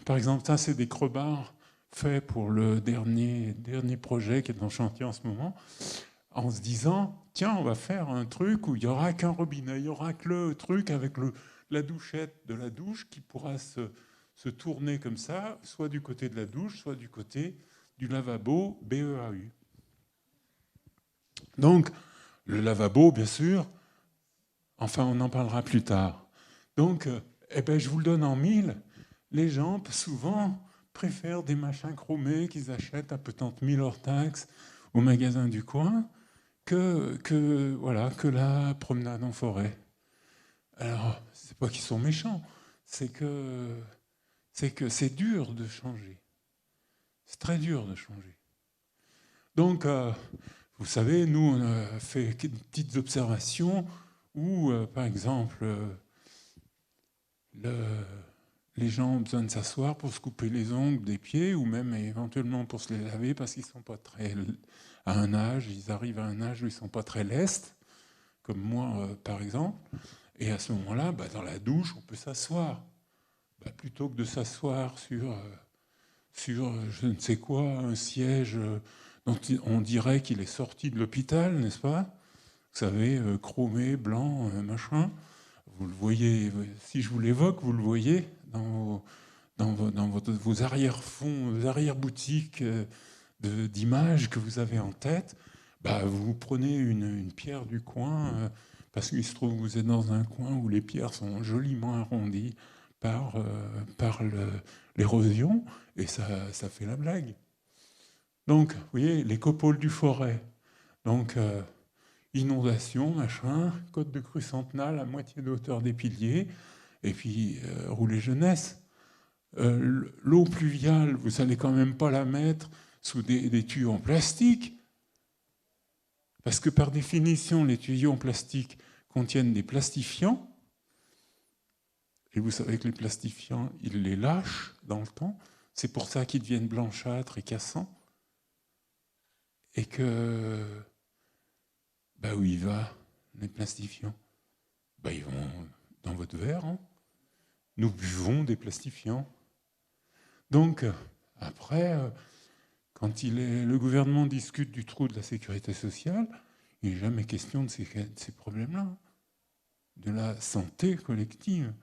par exemple, ça, c'est des crebards faits pour le dernier projet qui est en chantier en ce moment, en se disant, tiens, on va faire un truc où il n'y aura qu'un robinet, il n'y aura que le truc avec la douchette de la douche qui pourra se tourner comme ça, soit du côté de la douche, soit du côté du lavabo BEAU. Donc, le lavabo, bien sûr, enfin, on en parlera plus tard. Donc, je vous le donne en mille. Les gens, souvent, préfèrent des machins chromés qu'ils achètent à peut-être 1000 hors taxes au magasin du coin que la promenade en forêt. Alors, c'est pas qu'ils sont méchants, c'est que c'est dur de changer. C'est très dur de changer. Donc, vous savez, nous, on a fait des petites observations où, par exemple, les gens ont besoin de s'asseoir pour se couper les ongles des pieds ou même éventuellement pour se les laver parce qu'ils sont pas très à un âge, ils arrivent à un âge où ils sont pas très lestes, comme moi par exemple. Et à ce moment-là, dans la douche, on peut s'asseoir. Plutôt que de s'asseoir sur je ne sais quoi, un siège dont on dirait qu'il est sorti de l'hôpital, n'est-ce pas? savez, chromé, blanc, machin. Vous le voyez, si je vous l'évoque, vous le voyez dans vos arrière-fonds, vos arrière-boutiques d'images que vous avez en tête. Bah, vous prenez une pierre du coin, parce qu'il se trouve que vous êtes dans un coin où les pierres sont joliment arrondies par l'érosion, et ça fait la blague. Donc, vous voyez, les copoles du Forêt. Donc, inondation, machin, côte de crue centenale à moitié de hauteur des piliers, et puis rouler jeunesse. L'eau pluviale, vous n'allez quand même pas la mettre sous des tuyaux en plastique, parce que par définition, les tuyaux en plastique contiennent des plastifiants, et vous savez que les plastifiants, ils les lâchent dans le temps, c'est pour ça qu'ils deviennent blanchâtres et cassants, et que, bah où il va, les plastifiants? Bah ils vont dans votre verre, hein. Nous buvons des plastifiants. Donc, après, quand le gouvernement discute du trou de la sécurité sociale, il n'est jamais question de ces problèmes-là, de la santé collective,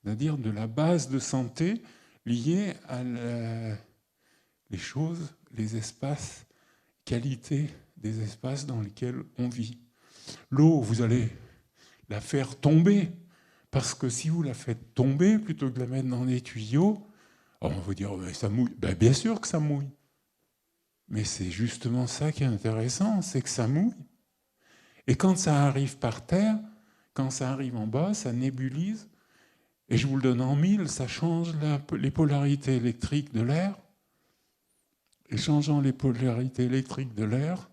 c'est-à-dire de la base de santé liée à les choses, les espaces, qualité des espaces dans lesquels on vit. L'eau, vous allez la faire tomber, parce que si vous la faites tomber, plutôt que de la mettre dans des tuyaux, on va vous dire, oh, ça mouille. Ben, bien sûr que ça mouille. Mais c'est justement ça qui est intéressant, c'est que ça mouille. Et quand ça arrive par terre, quand ça arrive en bas, ça nébulise. Et je vous le donne en mille, ça change les polarités électriques de l'air. Et changeant les polarités électriques de l'air,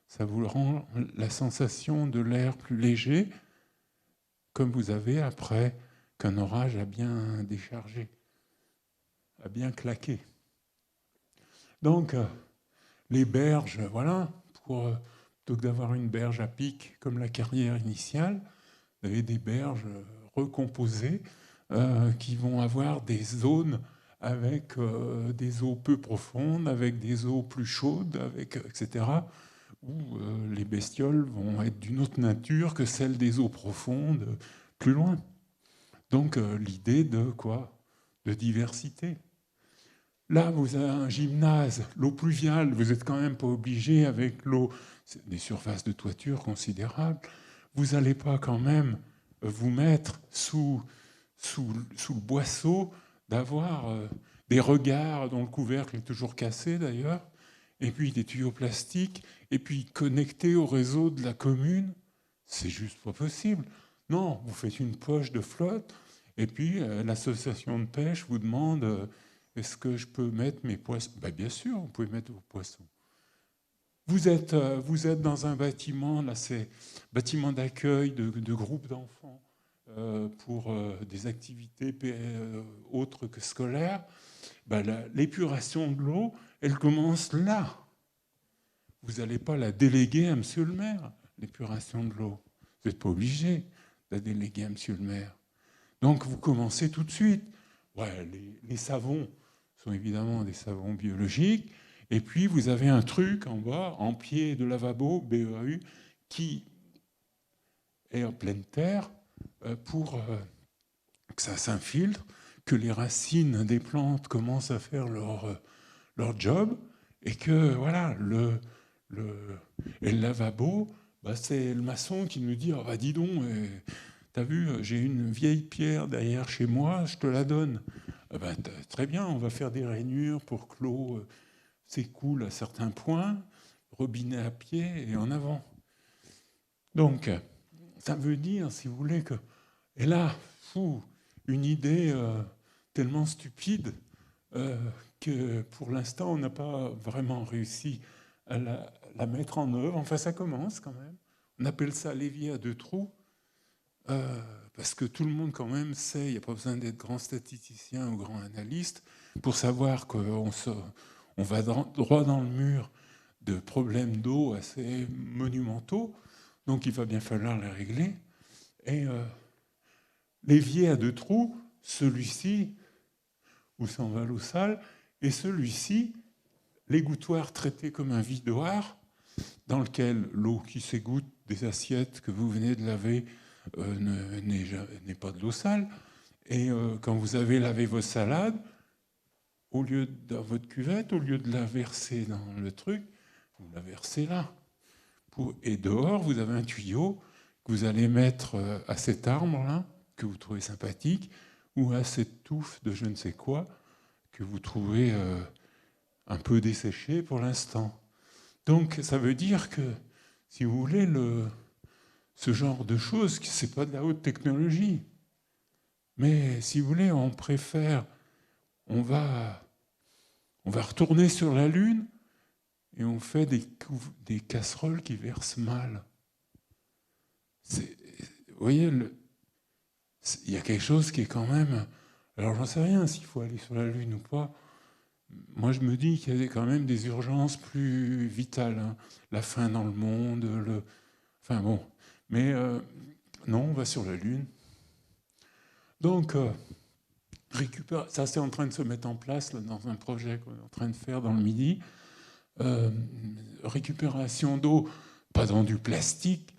ça vous rend la sensation de l'air plus léger, comme vous avez après qu'un orage a bien déchargé, a bien claqué. Donc, les berges, voilà, plutôt que d'avoir une berge à pic comme la carrière initiale, vous avez des berges recomposées qui vont avoir des zones avec des eaux peu profondes, avec des eaux plus chaudes, etc., où les bestioles vont être d'une autre nature que celles des eaux profondes plus loin. Donc l'idée de quoi? De diversité. Là, vous avez un gymnase, l'eau pluviale, vous n'êtes quand même pas obligé avec l'eau, des surfaces de toiture considérables, vous n'allez pas quand même vous mettre sous le boisseau d'avoir des regards dont le couvercle est toujours cassé d'ailleurs, et puis des tuyaux plastiques, et puis connectés au réseau de la commune, c'est juste pas possible. Non, vous faites une poche de flotte, et puis l'association de pêche vous demande est-ce que je peux mettre mes poissons? Ben, bien sûr, vous pouvez mettre vos poissons. Vous êtes dans un bâtiment, là c'est bâtiment d'accueil de groupes d'enfants pour des activités autres que scolaires. Ben, l'épuration de l'eau, elle commence là. Vous n'allez pas la déléguer à monsieur le maire, l'épuration de l'eau. Vous n'êtes pas obligé de la déléguer à monsieur le maire. Donc vous commencez tout de suite. Ouais, les savons sont évidemment des savons biologiques. Et puis vous avez un truc en bas, en pied de lavabo, BEAU, qui est en pleine terre pour que ça s'infiltre, que les racines des plantes commencent à faire leur job, et que voilà, et le lavabo, bah, c'est le maçon qui nous dit, oh, bah, dis donc, t'as vu, j'ai une vieille pierre derrière chez moi, je te la donne. Ah ben, très bien, on va faire des rainures pour que l'eau s'écoule à certains points, robinet à pied et en avant. Donc, ça veut dire, si vous voulez, que... Et là, une idée tellement stupide que pour l'instant, on n'a pas vraiment réussi à la mettre en œuvre. Enfin, ça commence quand même. On appelle ça l'évier à deux trous. Parce que tout le monde quand même sait, il n'y a pas besoin d'être grand statisticien ou grand analyste pour savoir qu'on va droit dans le mur de problèmes d'eau assez monumentaux, donc il va bien falloir les régler. Et l'évier à deux trous, celui-ci, où s'en va l'eau sale, et celui-ci, l'égouttoir traité comme un vidoir, dans lequel l'eau qui s'égoutte des assiettes que vous venez de laver n'est pas de l'eau sale. Et quand vous avez lavé vos salades, au lieu dans votre cuvette, au lieu de la verser dans le truc, vous la versez là. Et dehors, vous avez un tuyau que vous allez mettre à cet arbre-là, que vous trouvez sympathique, ou à cette touffe de je ne sais quoi, que vous trouvez un peu desséchée pour l'instant. Donc ça veut dire que, si vous voulez, ce genre de choses, ce n'est pas de la haute technologie. Mais si vous voulez, on va retourner sur la Lune et on fait des casseroles qui versent mal. Vous voyez, il y a quelque chose qui est quand même... Alors j'en sais rien s'il faut aller sur la Lune ou pas. Moi je me dis qu'il y a quand même des urgences plus vitales. Hein. La faim dans le monde, enfin bon. Mais non, on va sur la Lune. Donc, ça c'est en train de se mettre en place là, dans un projet qu'on est en train de faire dans le Midi. Récupération d'eau, pas dans du plastique.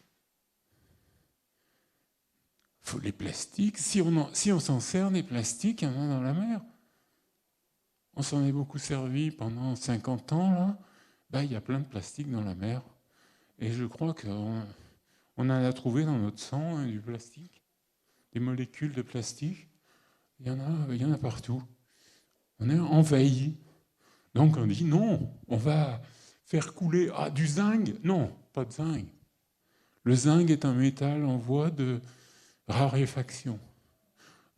Les plastiques, si on s'en sert des plastiques, il y en a dans la mer. On s'en est beaucoup servi pendant 50 ans, là. Il y a plein de plastique dans la mer. Et je crois qu'on en a trouvé dans notre sang du plastique, des molécules de plastique. Il y en a partout. On est envahi. Donc on dit non, on va faire couler du zinc. Non, pas de zinc. Le zinc est un métal en voie de raréfaction.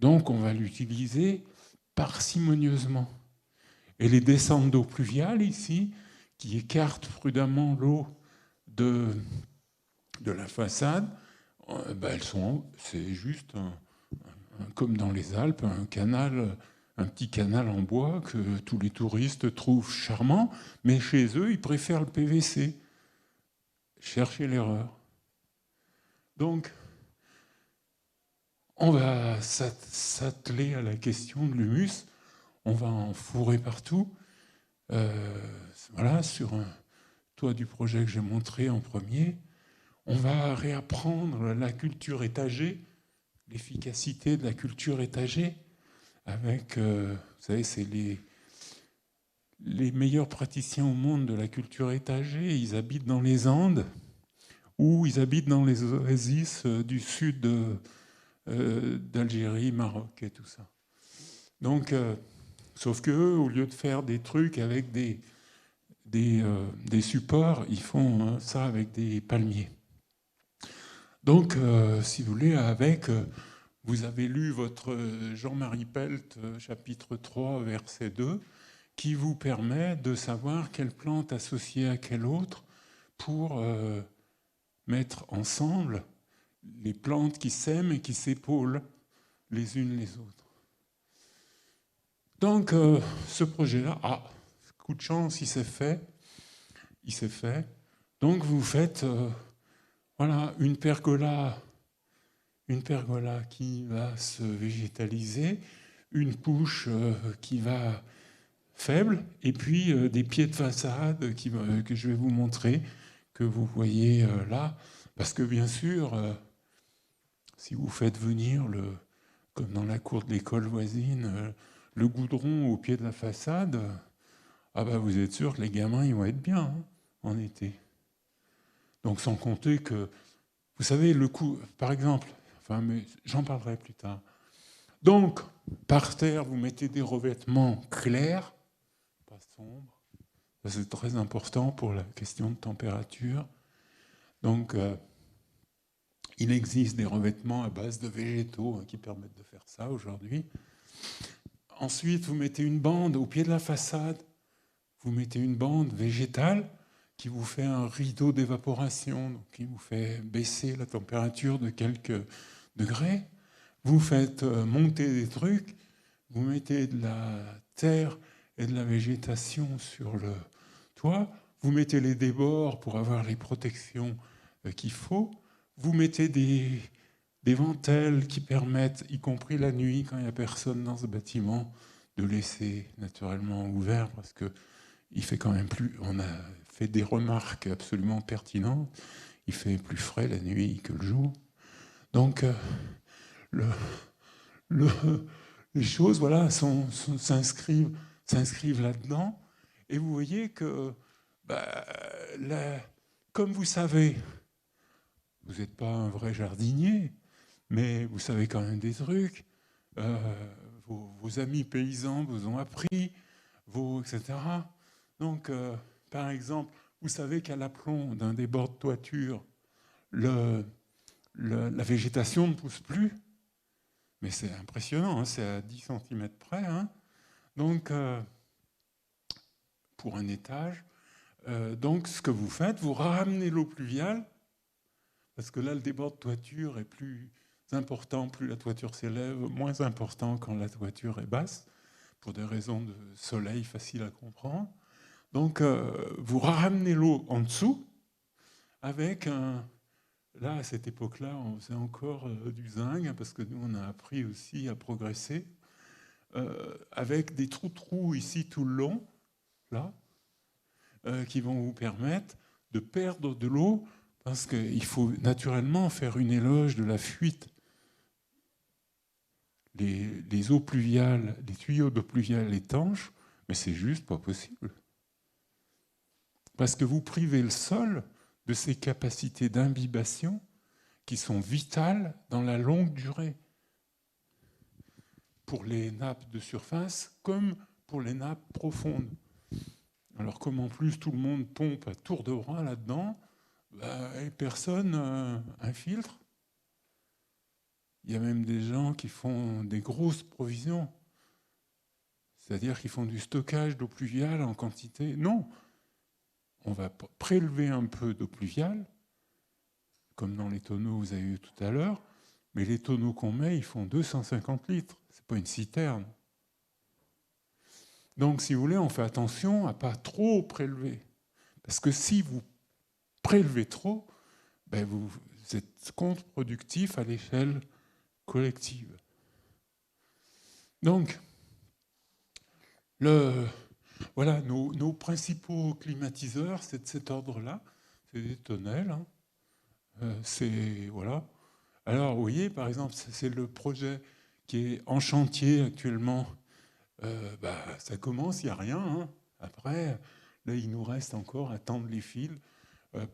Donc on va l'utiliser parcimonieusement. Et les descentes d'eau pluviale ici, qui écartent prudemment l'eau de la façade, c'est juste comme dans les Alpes, un petit canal en bois que tous les touristes trouvent charmant, mais chez eux, ils préfèrent le PVC. Cherchez l'erreur. Donc, on va s'atteler à la question de l'humus. On va en fourrer partout. Voilà, sur un toit du projet que j'ai montré en premier. On va réapprendre la culture étagée, l'efficacité de la culture étagée, avec, vous savez, c'est les meilleurs praticiens au monde de la culture étagée. Ils habitent dans les Andes ou ils habitent dans les oasis du sud d'Algérie, Maroc et tout ça. Donc, sauf qu'eux, au lieu de faire des trucs avec des supports, ils font ça avec des palmiers. Donc, si vous voulez, vous avez lu votre Jean-Marie Pelt, chapitre 3, verset 2, qui vous permet de savoir quelle plante associer à quelle autre pour mettre ensemble les plantes qui s'aiment et qui s'épaulent les unes les autres. Donc, ce projet-là, coup de chance, il s'est fait. Donc, vous faites voilà, une pergola qui va se végétaliser, une couche qui va faible, et puis des pieds de façade que je vais vous montrer, que vous voyez là. Parce que bien sûr, si vous faites venir, comme dans la cour de l'école voisine, le goudron au pied de la façade, vous êtes sûr que les gamins ils vont être bien en été. Donc sans compter que, vous savez, le coup, par exemple, mais j'en parlerai plus tard. Donc, par terre, vous mettez des revêtements clairs, pas sombres. Ça, c'est très important pour la question de température. Donc, il existe des revêtements à base de végétaux qui permettent de faire ça aujourd'hui. Ensuite, vous mettez une bande au pied de la façade. Vous mettez une bande végétale qui vous fait un rideau d'évaporation, donc qui vous fait baisser la température de quelques degrés. Vous faites monter des trucs, vous mettez de la terre et de la végétation sur le toit, vous mettez les débords pour avoir les protections qu'il faut, vous mettez des ventelles qui permettent, y compris la nuit, quand il n'y a personne dans ce bâtiment, de laisser naturellement ouvert, parce qu'il fait quand même plus... fait des remarques absolument pertinentes. Il fait plus frais la nuit que le jour. Donc, les choses voilà, s'inscrivent là-dedans. Et vous voyez que, comme vous savez, vous n'êtes pas un vrai jardinier, mais vous savez quand même des trucs. Vos amis paysans vous ont appris, etc. Donc, par exemple, vous savez qu'à l'aplomb d'un des bords de toiture, la végétation ne pousse plus. Mais c'est impressionnant, hein, c'est à 10 cm près. Hein. Donc, pour un étage, donc ce que vous faites, vous ramenez l'eau pluviale, parce que là, le débord de toiture est plus important, plus la toiture s'élève, moins important quand la toiture est basse, pour des raisons de soleil faciles à comprendre. Donc, vous ramenez l'eau en dessous, avec un... Là, à cette époque-là, on faisait encore du zinc, parce que nous, on a appris aussi à progresser, avec des trous ici tout le long, là, qui vont vous permettre de perdre de l'eau, parce qu'il faut naturellement faire une éloge de la fuite. Les eaux pluviales, les tuyaux d'eau pluviale étanches, mais c'est juste pas possible. Parce que vous privez le sol de ses capacités d'imbibation qui sont vitales dans la longue durée, pour les nappes de surface comme pour les nappes profondes. Alors comme en plus tout le monde pompe à tour de bras là-dedans, et personne infiltre. Il y a même des gens qui font des grosses provisions, c'est-à-dire qu'ils font du stockage d'eau pluviale en quantité. Non, on va prélever un peu d'eau pluviale, comme dans les tonneaux que vous avez eu tout à l'heure, mais les tonneaux qu'on met, ils font 250 litres. Ce n'est pas une citerne. Donc, si vous voulez, on fait attention à ne pas trop prélever. Parce que si vous prélevez trop, vous êtes contre-productif à l'échelle collective. Donc, voilà, nos principaux climatiseurs, c'est de cet ordre-là. C'est des tonnelles. Hein. Voilà. Alors, vous voyez, par exemple, c'est le projet qui est en chantier actuellement. Ça commence, il n'y a rien. Hein. Après, là, il nous reste encore à tendre les fils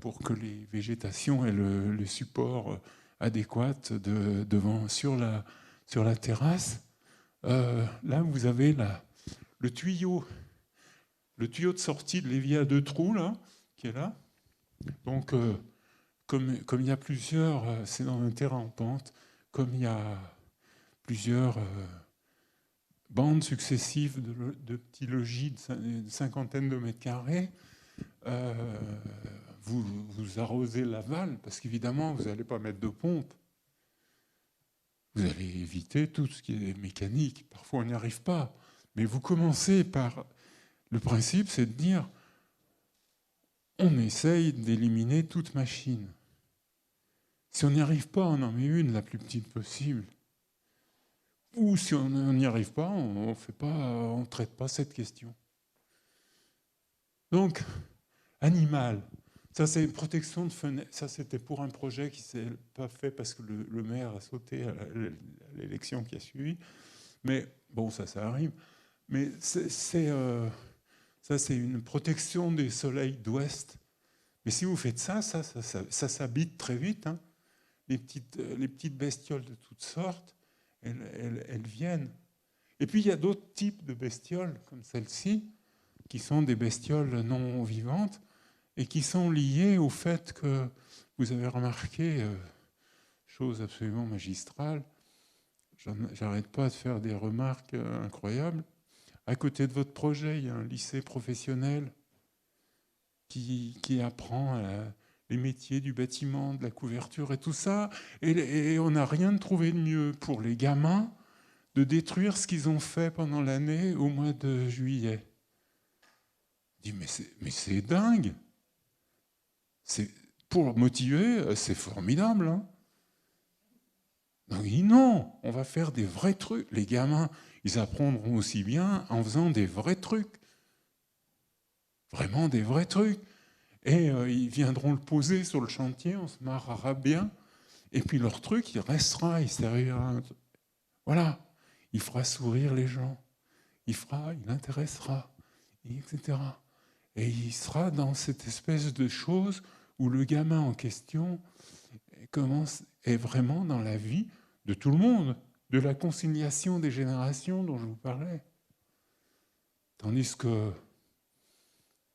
pour que les végétations aient le support adéquat sur la terrasse. Là, vous avez le tuyau de sortie de l'évier à 2 trous, là, qui est là. Donc, comme il y a plusieurs, c'est dans un terrain en pente, comme il y a plusieurs bandes successives de petits logis de cinquantaine de mètres carrés, vous arrosez l'aval, parce qu'évidemment, vous n'allez pas mettre de pompe. Vous allez éviter tout ce qui est mécanique. Parfois, on n'y arrive pas. Mais vous commencez par... Le principe, c'est de dire, on essaye d'éliminer toute machine. Si on n'y arrive pas, on en met une la plus petite possible. Ou si on n'y arrive pas, on ne traite pas cette question. Donc, animal. Ça, c'est une protection de fenêtre. Ça, c'était pour un projet qui ne s'est pas fait parce que le maire a sauté à l'élection qui a suivi. Mais bon, ça arrive. Mais ça, c'est une protection des soleils d'ouest. Mais si vous faites ça s'habite très vite. Hein. Les petites bestioles de toutes sortes, elles viennent. Et puis, il y a d'autres types de bestioles, comme celle-ci, qui sont des bestioles non vivantes, et qui sont liées au fait que vous avez remarqué, chose absolument magistrale, j'arrête pas de faire des remarques incroyables, à côté de votre projet, il y a un lycée professionnel qui apprend les métiers du bâtiment, de la couverture et tout ça, et on n'a rien trouvé de mieux pour les gamins de détruire ce qu'ils ont fait pendant l'année au mois de juillet. Je dis, mais c'est dingue. Pour motiver, c'est formidable. Hein. Donc, il dit non, on va faire des vrais trucs. Les gamins, ils apprendront aussi bien en faisant des vrais trucs. Vraiment des vrais trucs. et ils viendront le poser sur le chantier, on se marrera bien, et puis leur truc, il restera, il servira. Voilà, il fera sourire les gens, il intéressera, etc. Et il sera dans cette espèce de chose où le gamin en question est vraiment dans la vie de tout le monde, de la conciliation des générations dont je vous parlais. Tandis que,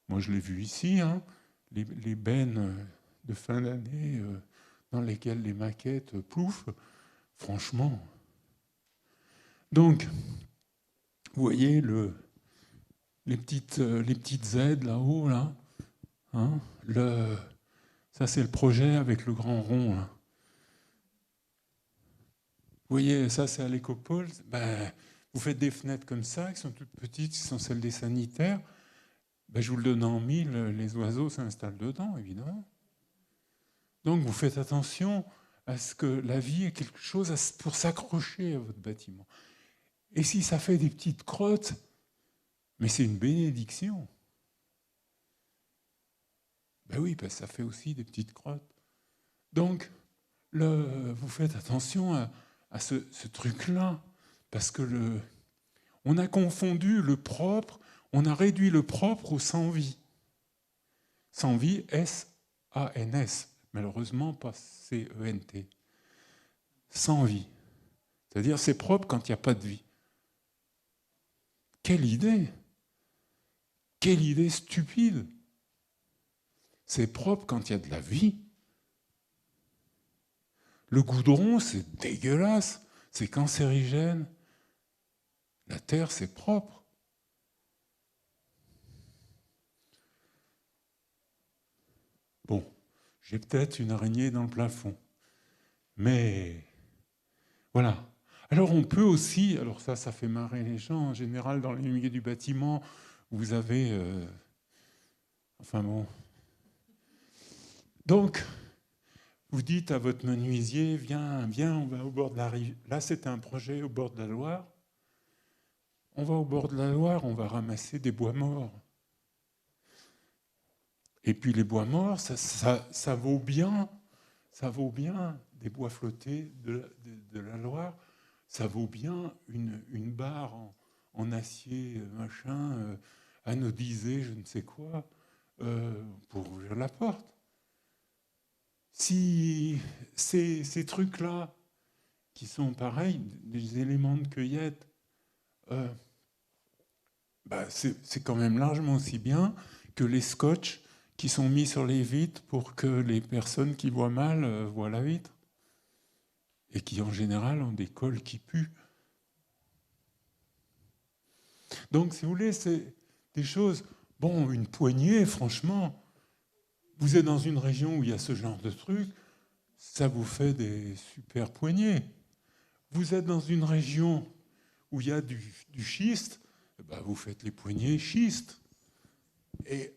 moi je l'ai vu ici, hein, les bennes de fin d'année dans lesquelles les maquettes ploufent, franchement. Donc, vous voyez les petites aides là-haut, là, hein, ça c'est le projet avec le grand rond, là. Vous voyez, ça c'est à l'écopole, ben, vous faites des fenêtres comme ça, qui sont toutes petites, qui sont celles des sanitaires, ben, je vous le donne en mille, les oiseaux s'installent dedans, évidemment. Donc vous faites attention à ce que la vie ait quelque chose pour s'accrocher à votre bâtiment. Et si ça fait des petites crottes, mais c'est une bénédiction. Ben oui, ben ça fait aussi des petites crottes. Donc, vous faites attention à ce truc-là, parce que on a confondu le propre, on a réduit le propre au sans-vie. Sans-vie, S-A-N-S, malheureusement pas C-E-N-T. Sans-vie. C'est-à-dire c'est propre quand il n'y a pas de vie. Quelle idée! Quelle idée stupide! C'est propre quand il y a de la vie. Le goudron, c'est dégueulasse, c'est cancérigène. La terre, c'est propre. Bon, j'ai peut-être une araignée dans le plafond. Mais voilà. Alors on peut aussi, alors ça fait marrer les gens, en général dans les milieux du bâtiment, vous avez... enfin bon. Donc, vous dites à votre menuisier, viens, on va au bord de la rive. Là, c'est un projet au bord de la Loire. On va au bord de la Loire, on va ramasser des bois morts. Et puis les bois morts, ça vaut bien des bois flottés de la Loire, ça vaut bien une barre en acier, machin, anodisé, je ne sais quoi, pour ouvrir la porte. Si ces trucs-là, qui sont pareils, des éléments de cueillette, c'est quand même largement aussi bien que les scotch qui sont mis sur les vitres pour que les personnes qui voient mal voient la vitre. Et qui, en général, ont des cols qui puent. Donc, si vous voulez, c'est des choses... Bon, une poignée, franchement, vous êtes dans une région où il y a ce genre de trucs, ça vous fait des super poignées. Vous êtes dans une région où il y a du schiste, ben vous faites les poignées schiste. Et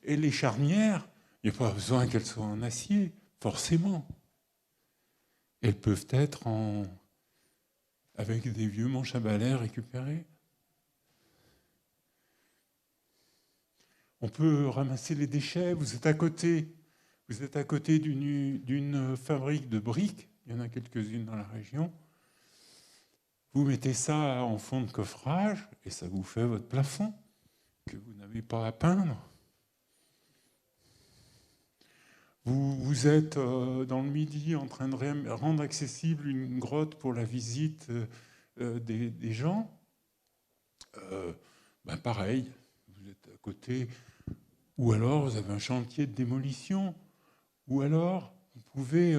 les charnières, il n'y a pas besoin qu'elles soient en acier, forcément. Elles peuvent être avec des vieux manches à balai récupérés. On peut ramasser les déchets, vous êtes à côté d'une fabrique de briques, il y en a quelques-unes dans la région. Vous mettez ça en fond de coffrage et ça vous fait votre plafond que vous n'avez pas à peindre. Vous êtes dans le Midi en train de rendre accessible une grotte pour la visite des gens. Pareil, vous êtes à côté. Ou alors vous avez un chantier de démolition. Ou alors vous pouvez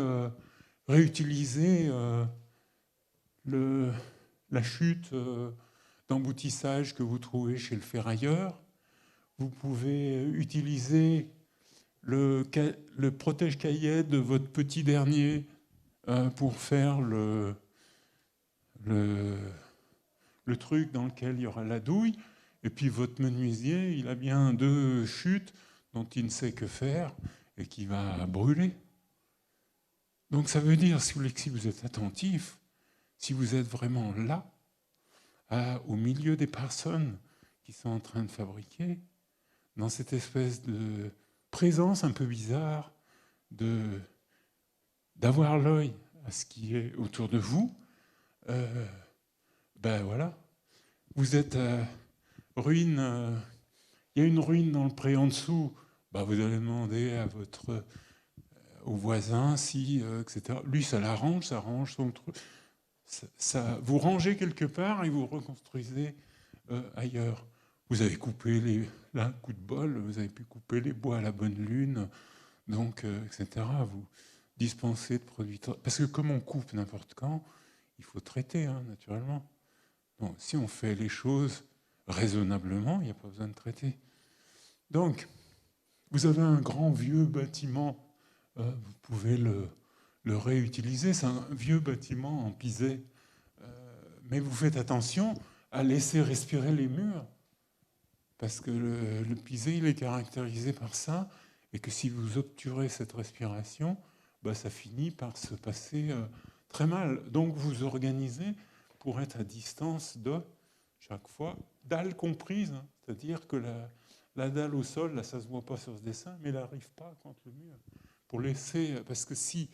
réutiliser la chute d'emboutissage que vous trouvez chez le ferrailleur. Vous pouvez utiliser le protège-cahier de votre petit dernier pour faire le truc dans lequel il y aura la douille. Et puis votre menuisier, il a bien 2 chutes dont il ne sait que faire et qui va brûler. Donc ça veut dire, si vous êtes attentif, si vous êtes vraiment là, au milieu des personnes qui sont en train de fabriquer, dans cette espèce présence un peu bizarre d'avoir l'œil à ce qui est autour de vous, ben voilà, vous êtes ruine, il y a une ruine dans le pré en dessous, ben vous allez demander au voisin si, etc. Lui, ça l'arrange, ça arrange son truc. Vous rangez quelque part et vous reconstruisez ailleurs. Vous avez coupé là, coup de bol, vous avez pu couper les bois à la bonne lune, donc, etc. Vous dispensez de produits. Parce que comme on coupe n'importe quand, il faut traiter, hein, naturellement. Donc, si on fait les choses raisonnablement, il n'y a pas besoin de traiter. Donc, vous avez un grand vieux bâtiment, vous pouvez le réutiliser. C'est un vieux bâtiment en pisé, mais vous faites attention à laisser respirer les murs, parce que le pisé, il est caractérisé par ça, et que si vous obturez cette respiration, bah, ça finit par se passer très mal. Donc vous organisez pour être à distance de, chaque fois, dalle comprise, hein, c'est-à-dire que la dalle au sol, là, ça ne se voit pas sur ce dessin, mais elle n'arrive pas contre le mur. Pour laisser, parce que si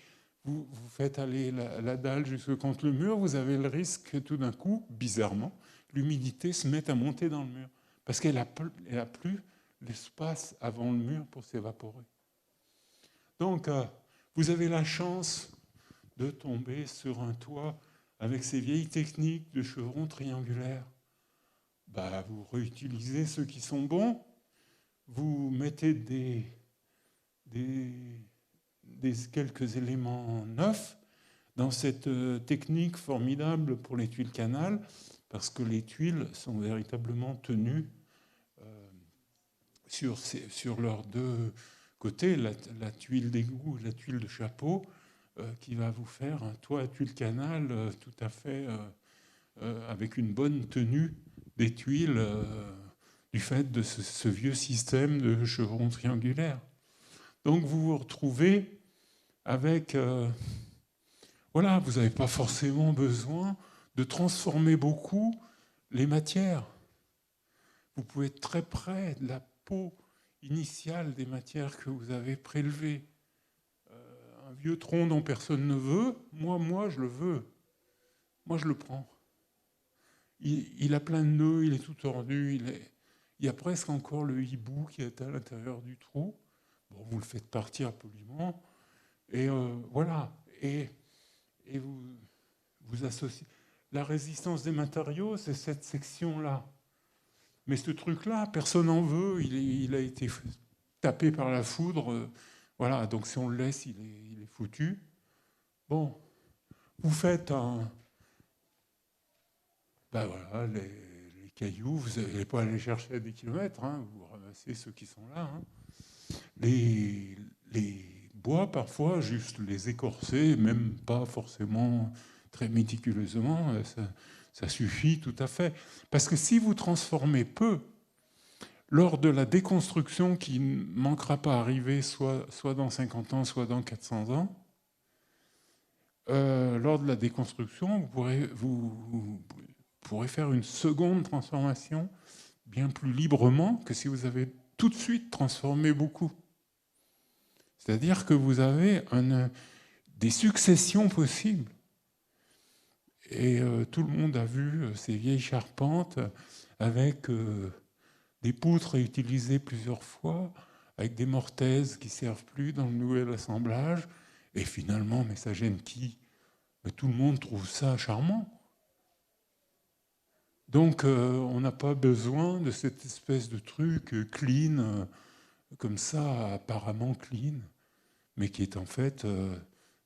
vous faites aller la dalle jusque contre le mur, vous avez le risque que tout d'un coup, bizarrement, l'humidité se mette à monter dans le mur. Parce qu'elle n'a plus l'espace avant le mur pour s'évaporer. Donc, vous avez la chance de tomber sur un toit avec ces vieilles techniques de chevrons triangulaires. Bah, vous réutilisez ceux qui sont bons, vous mettez quelques éléments neufs dans cette technique formidable pour les tuiles canal, parce que les tuiles sont véritablement tenues sur leurs deux côtés, la tuile d'égout et la tuile de chapeau, qui va vous faire un toit à tuile canal tout à fait avec une bonne tenue des tuiles du fait de ce vieux système de chevrons triangulaires. Donc vous vous retrouvez avec... voilà, vous n'avez pas forcément besoin de transformer beaucoup les matières. Vous pouvez être très près de la peau initiale des matières que vous avez prélevées. Un vieux tronc dont personne ne veut, moi je le veux. Moi je le prends. Il a plein de nœuds, il est tout tordu, il y a presque encore le hibou qui est à l'intérieur du trou. Bon, vous le faites partir poliment. Et voilà. Et vous associez. La résistance des matériaux, c'est cette section-là. Mais ce truc-là, personne n'en veut. Il a été tapé par la foudre. Voilà, donc si on le laisse, il est foutu. Bon, vous faites un... Ben voilà, les cailloux, vous n'allez pas aller chercher à des kilomètres, hein, vous ramassez ceux qui sont là. Hein. Les bois, parfois, juste les écorcer, même pas forcément très méticuleusement, ça suffit tout à fait. Parce que si vous transformez peu, lors de la déconstruction qui ne manquera pas arriver soit dans 50 ans, soit dans 400 ans, lors de la déconstruction, vous pourrez faire une seconde transformation bien plus librement que si vous avez tout de suite transformé beaucoup. C'est-à-dire que vous avez des successions possibles. Et tout le monde a vu ces vieilles charpentes avec des poutres réutilisées plusieurs fois, avec des mortaises qui ne servent plus dans le nouvel assemblage. Et finalement, mais ça gêne qui? Mais tout le monde trouve ça charmant. Donc on n'a pas besoin de cette espèce de truc clean, comme ça, apparemment clean, mais qui est en fait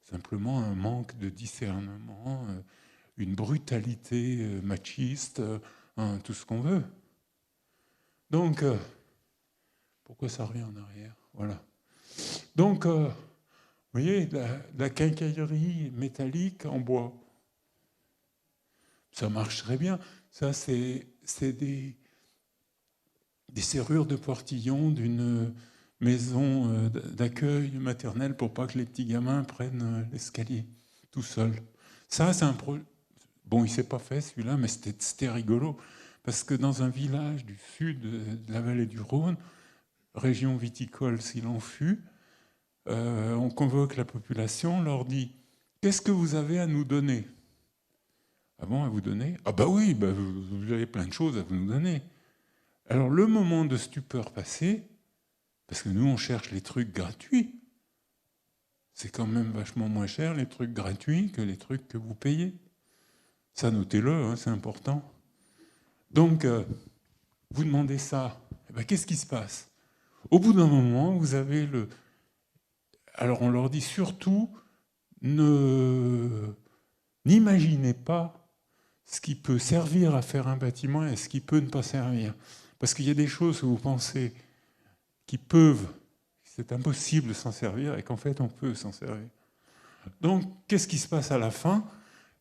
simplement un manque de discernement, une brutalité machiste, tout ce qu'on veut. Donc, pourquoi ça revient en arrière? Voilà. Donc, vous voyez, la quincaillerie métallique en bois, ça marche très bien. Ça, c'est des serrures de portillon d'une maison d'accueil maternelle pour pas que les petits gamins prennent l'escalier tout seuls. Ça, c'est un projet. Bon, il ne s'est pas fait celui-là, mais c'était rigolo. Parce que dans un village du sud de la vallée du Rhône, région viticole s'il en fut, on convoque la population, on leur dit « Qu'est-ce que vous avez à nous donner ?» « Ah bon, à vous donner ?»« Ah bah oui, bah vous avez plein de choses à nous donner. » Alors le moment de stupeur passé, parce que nous on cherche les trucs gratuits, c'est quand même vachement moins cher les trucs gratuits que les trucs que vous payez. Ça, notez-le, hein, c'est important. Donc, vous demandez ça, eh ben, qu'est-ce qui se passe? Au bout d'un moment, vous avez le... Alors on leur dit surtout, n'imaginez pas ce qui peut servir à faire un bâtiment et ce qui peut ne pas servir. Parce qu'il y a des choses que vous pensez qui peuvent, c'est impossible de s'en servir et qu'en fait on peut s'en servir. Donc qu'est-ce qui se passe à la fin?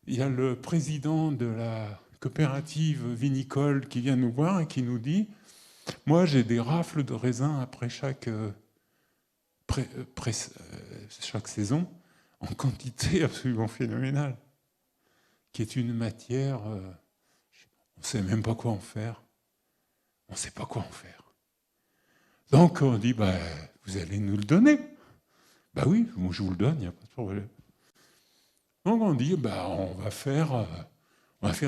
Il y a le président de la coopérative vinicole qui vient nous voir et qui nous dit « Moi j'ai des rafles de raisins après chaque saison en quantité absolument phénoménale, qui est une matière, on ne sait même pas quoi en faire. On ne sait pas quoi en faire. Donc on dit, bah, vous allez nous le donner. Bah oui, moi je vous le donne, il n'y a pas de problème. Donc on dit, bah, on va faire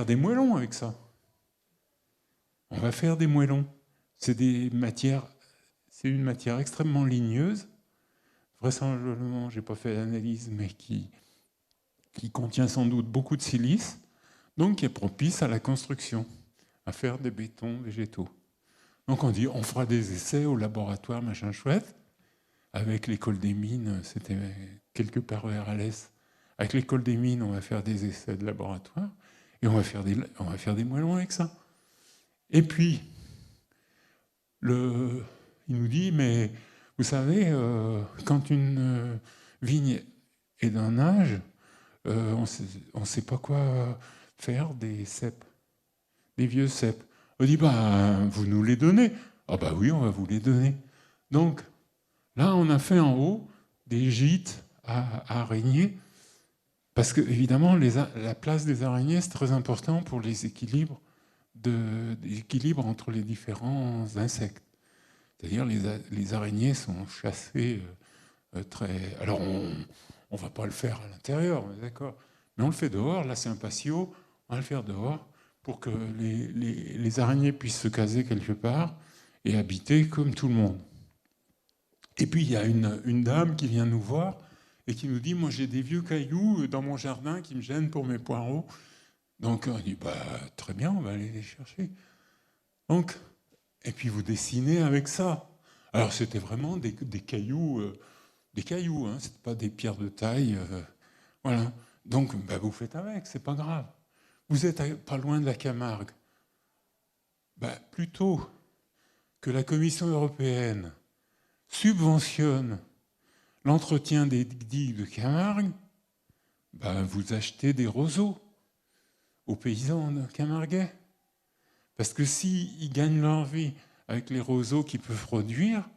des moellons avec ça. On va faire des moellons. C'est une matière extrêmement ligneuse. Vraisemblablement, je n'ai pas fait l'analyse, mais qui contient sans doute beaucoup de silice, donc qui est propice à la construction, à faire des bétons végétaux. Donc on dit, on fera des essais au laboratoire, machin chouette, avec l'école des mines, c'était quelque part au RLS. Avec l'école des mines, on va faire des essais de laboratoire, et on va faire des moellons avec ça. Et puis, il nous dit, mais vous savez, quand une vigne est d'un âge, on ne sait pas quoi faire des cèpes, des vieux cèpes. On dit, bah, vous nous les donnez. Ah bah oui, on va vous les donner. Donc, là, on a fait en haut des gîtes à araignées, parce que, évidemment, la place des araignées, c'est très important pour les équilibres entre les différents insectes. C'est-à-dire, les araignées sont chassées très... Alors, on ne va pas le faire à l'intérieur, d'accord, mais on le fait dehors. Là, c'est un patio, on va le faire dehors pour que les araignées puissent se caser quelque part et habiter comme tout le monde. Et puis, il y a une dame qui vient nous voir et qui nous dit, moi, j'ai des vieux cailloux dans mon jardin qui me gênent pour mes poireaux. Donc, on dit, bah, très bien, on va aller les chercher. Donc, et puis, vous dessinez avec ça. Alors, c'était vraiment des cailloux... Des cailloux, hein, c'est pas des pierres de taille. Voilà. Donc, bah, vous faites avec, c'est pas grave. Vous êtes pas loin de la Camargue. Bah, plutôt que la Commission européenne subventionne l'entretien des digues de Camargue, bah, vous achetez des roseaux aux paysans camarguais. Parce que s'ils gagnent leur vie avec les roseaux qu'ils peuvent produire,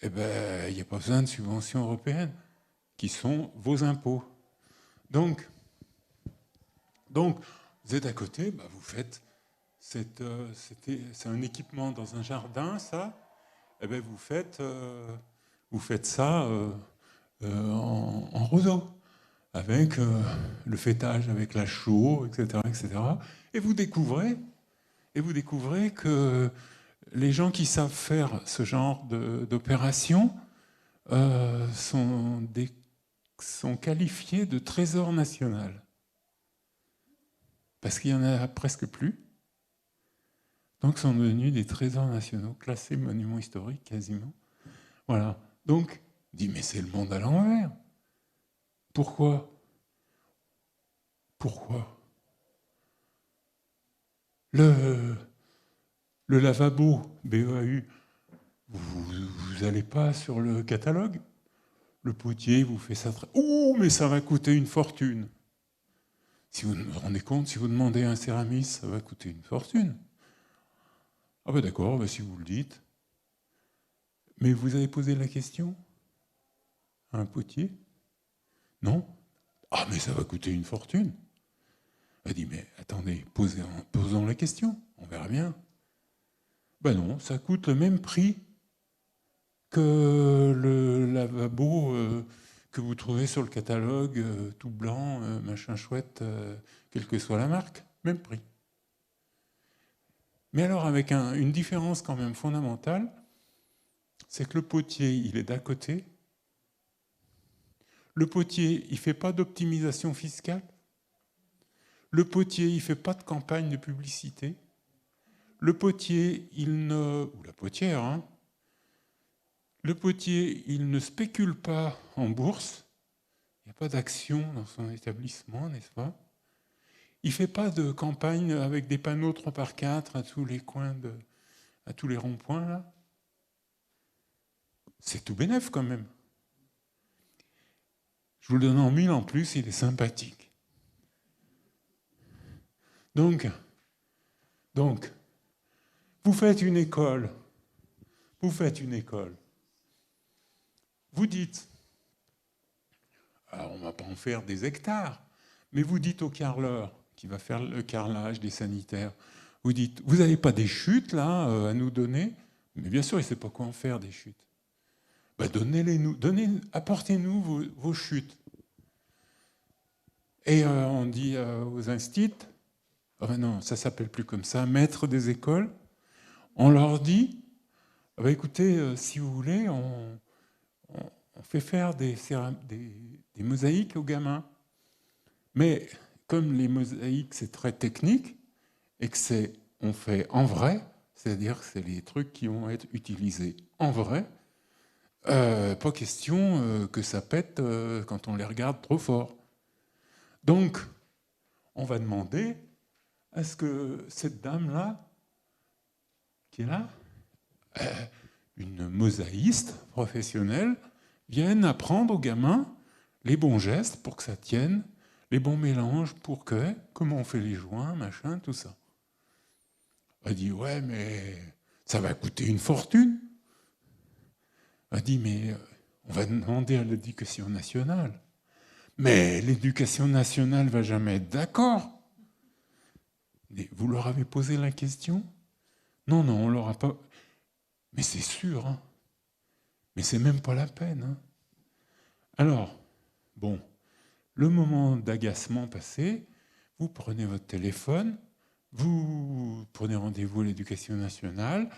eh ben, il n'y a pas besoin de subventions européennes, qui sont vos impôts. Donc vous êtes à côté, bah vous faites... c'est un équipement dans un jardin, ça. Eh ben, vous faites ça en roseau, avec le fêtage, avec la chaux, etc., etc. Et vous découvrez que les gens qui savent faire ce genre d'opération sont qualifiés de trésor national. Parce qu'il n'y en a presque plus. Donc, sont devenus des trésors nationaux, classés monuments historiques quasiment. Voilà. Donc, on dit, mais c'est le monde à l'envers. Pourquoi? Le lavabo, BEAU, vous n'allez pas sur le catalogue? Le potier vous fait ça... Ouh, mais ça va coûter une fortune. Si vous vous rendez compte, si vous demandez un céramiste, ça va coûter une fortune. Ah ben d'accord, ben si vous le dites. Mais vous avez posé la question à un potier? Non? Ah mais ça va coûter une fortune. Elle dit, mais attendez, posons la question, on verra bien. Ben non, ça coûte le même prix que le lavabo que vous trouvez sur le catalogue, tout blanc, machin chouette, quelle que soit la marque, même prix. Mais alors avec une différence quand même fondamentale, c'est que le potier, il est d'à côté. Le potier, il ne fait pas d'optimisation fiscale. Le potier, il ne fait pas de campagne de publicité. Le potier, ou la potière, hein, le potier, il ne spécule pas en bourse. Il n'y a pas d'action dans son établissement, n'est-ce pas? Il ne fait pas de campagne avec des panneaux 3x4 à tous les coins, à tous les ronds-points, là. C'est tout bénef quand même. Je vous le donne en 1000 en plus, il est sympathique. Donc, vous faites une école. Vous dites, alors on ne va pas en faire des hectares, mais vous dites au carreleur qui va faire le carrelage des sanitaires, vous dites, vous n'avez pas des chutes là à nous donner? Mais bien sûr, il ne sait pas quoi en faire des chutes. Ben, donnez-les-nous, apportez-nous vos chutes. Et on dit aux instits, oh ben non, ça ne s'appelle plus comme ça, maîtres des écoles, on leur dit, oh ben écoutez, si vous voulez, on fait faire des mosaïques aux gamins. Mais comme les mosaïques, c'est très technique, et que on fait en vrai, c'est-à-dire que c'est les trucs qui vont être utilisés en vrai, pas question que ça pète quand on les regarde trop fort. Donc, on va demander à ce que cette dame-là, qui est là, une mosaïste professionnelle, vienne apprendre aux gamins les bons gestes pour que ça tienne, les bons mélanges pour que, comment on fait les joints, machin, tout ça. Elle dit, ouais, mais ça va coûter une fortune. Elle dit, mais on va demander à l'éducation nationale. Mais l'éducation nationale ne va jamais être d'accord. Vous leur avez posé la question? Non, on leur a pas... Mais c'est sûr, hein. Mais c'est même pas la peine. Hein. Alors, bon, le moment d'agacement passé, vous prenez votre téléphone, vous prenez rendez-vous à l'éducation nationale,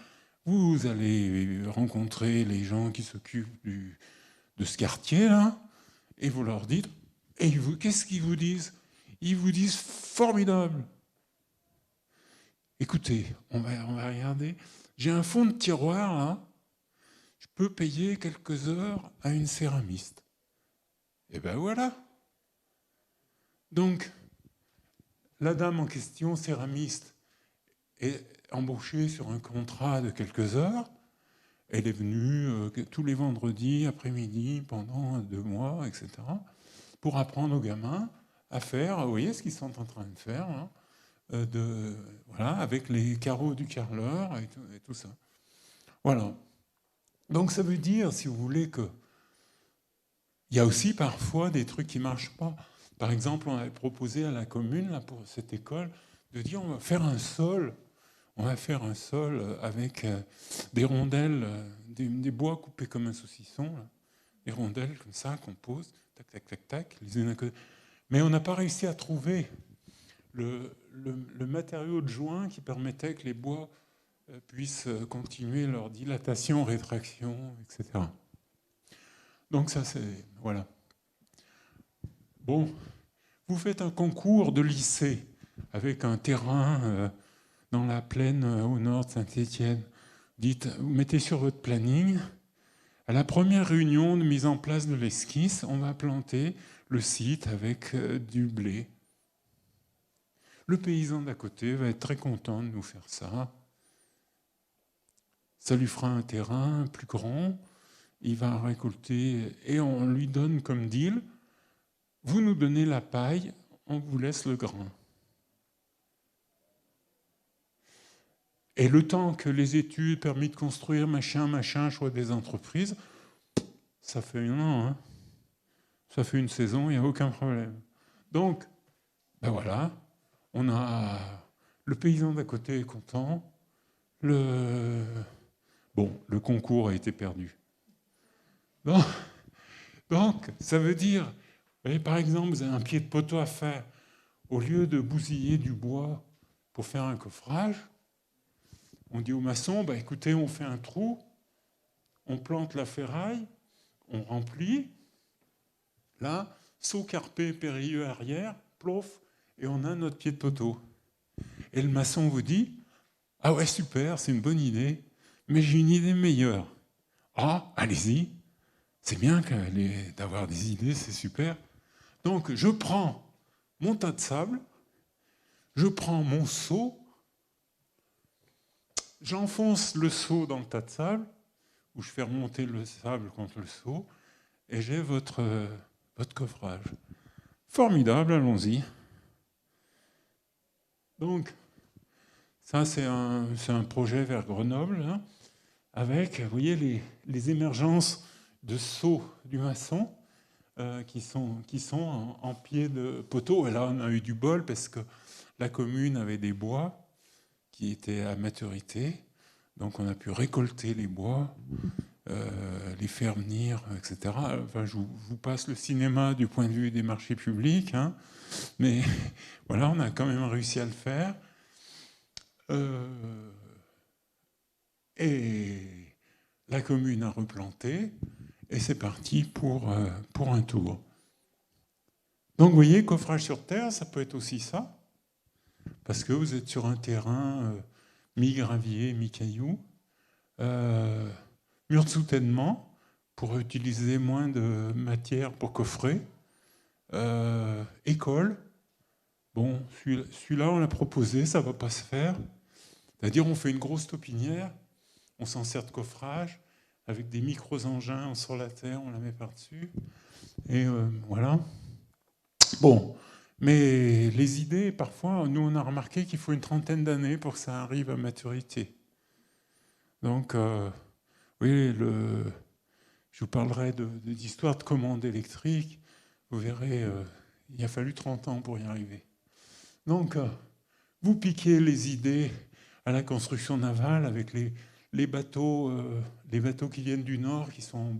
vous allez rencontrer les gens qui s'occupent de ce quartier-là, et vous leur dites, et qu'est-ce qu'ils vous disent? Ils vous disent formidable. Écoutez, on va regarder. J'ai un fond de tiroir là. Je peux payer quelques heures à une céramiste. Et ben voilà. Donc, la dame en question, céramiste, est embauchée sur un contrat de quelques heures. Elle est venue tous les vendredis après-midi pendant 2 mois, etc., pour apprendre aux gamins à faire, vous voyez ce qu'ils sont en train de faire, hein, voilà, avec les carreaux du carreleur et tout ça. Voilà. Donc ça veut dire, si vous voulez, que il y a aussi parfois des trucs qui ne marchent pas. Par exemple, on avait proposé à la commune, là, pour cette école, de dire on va faire un sol. On va faire un sol avec des rondelles, des bois coupés comme un saucisson, là. Des rondelles comme ça qu'on pose, tac, tac, tac, tac, les unes à côté. Mais on n'a pas réussi à trouver le matériau de joint qui permettait que les bois puissent continuer leur dilatation, rétraction, etc. Donc ça, c'est... Voilà. Bon, vous faites un concours de lycée avec un terrain dans la plaine au nord de Saint-Étienne. Vous mettez sur votre planning, à la première réunion de mise en place de l'esquisse, on va planter le site avec du blé. Le paysan d'à côté va être très content de nous faire ça. Ça lui fera un terrain plus grand, il va récolter et on lui donne comme deal, vous nous donnez la paille, on vous laisse le grain. Et le temps que les études, permis de construire, machin, choix des entreprises, ça fait 1 an, hein. Ça fait 1 saison, il n'y a aucun problème. Donc, ben voilà, on a le paysan d'à côté est content, le concours a été perdu. Donc, donc, ça veut dire, vous voyez, par exemple, vous avez un pied de poteau à faire. Au lieu de bousiller du bois pour faire un coffrage, on dit au maçon, bah, écoutez, on fait un trou, on plante la ferraille, on remplit, là, saut carpé périlleux arrière, plof, et on a notre pied de poteau. Et le maçon vous dit, ah ouais, super, c'est une bonne idée, mais j'ai une idée meilleure. Ah, allez-y, c'est bien d'avoir des idées, c'est super. Donc, je prends mon tas de sable, je prends mon seau, j'enfonce le seau dans le tas de sable, où je fais remonter le sable contre le seau, et j'ai votre coffrage. Formidable, allons-y. Donc, ça, c'est un projet vers Grenoble, hein, avec, vous voyez, les émergences de seaux du maçon qui sont en pied de poteau. Et là, on a eu du bol parce que la commune avait des bois qui étaient à maturité. Donc, on a pu récolter les bois, les faire venir, etc. Enfin, je vous passe le cinéma du point de vue des marchés publics, hein, mais voilà, on a quand même réussi à le faire. Et la commune a replanté, et c'est parti pour un tour. Donc vous voyez, coffrage sur terre, ça peut être aussi ça, parce que vous êtes sur un terrain mi-gravier, mi-caillou, mur de soutènement, pour utiliser moins de matière pour coffrer, école. Bon, celui-là, on l'a proposé, ça ne va pas se faire. C'est-à-dire, on fait une grosse taupinière, on s'en sert de coffrage, avec des micro-engins sur la terre, on la met par-dessus. Et voilà. Bon, mais les idées, parfois, nous, on a remarqué qu'il faut une trentaine d'années pour que ça arrive à maturité. Donc, oui, je vous parlerai d'histoires de commandes électriques. Vous verrez, il a fallu 30 ans pour y arriver. Donc, vous piquez les idées à la construction navale avec les bateaux qui viennent du Nord, qui sont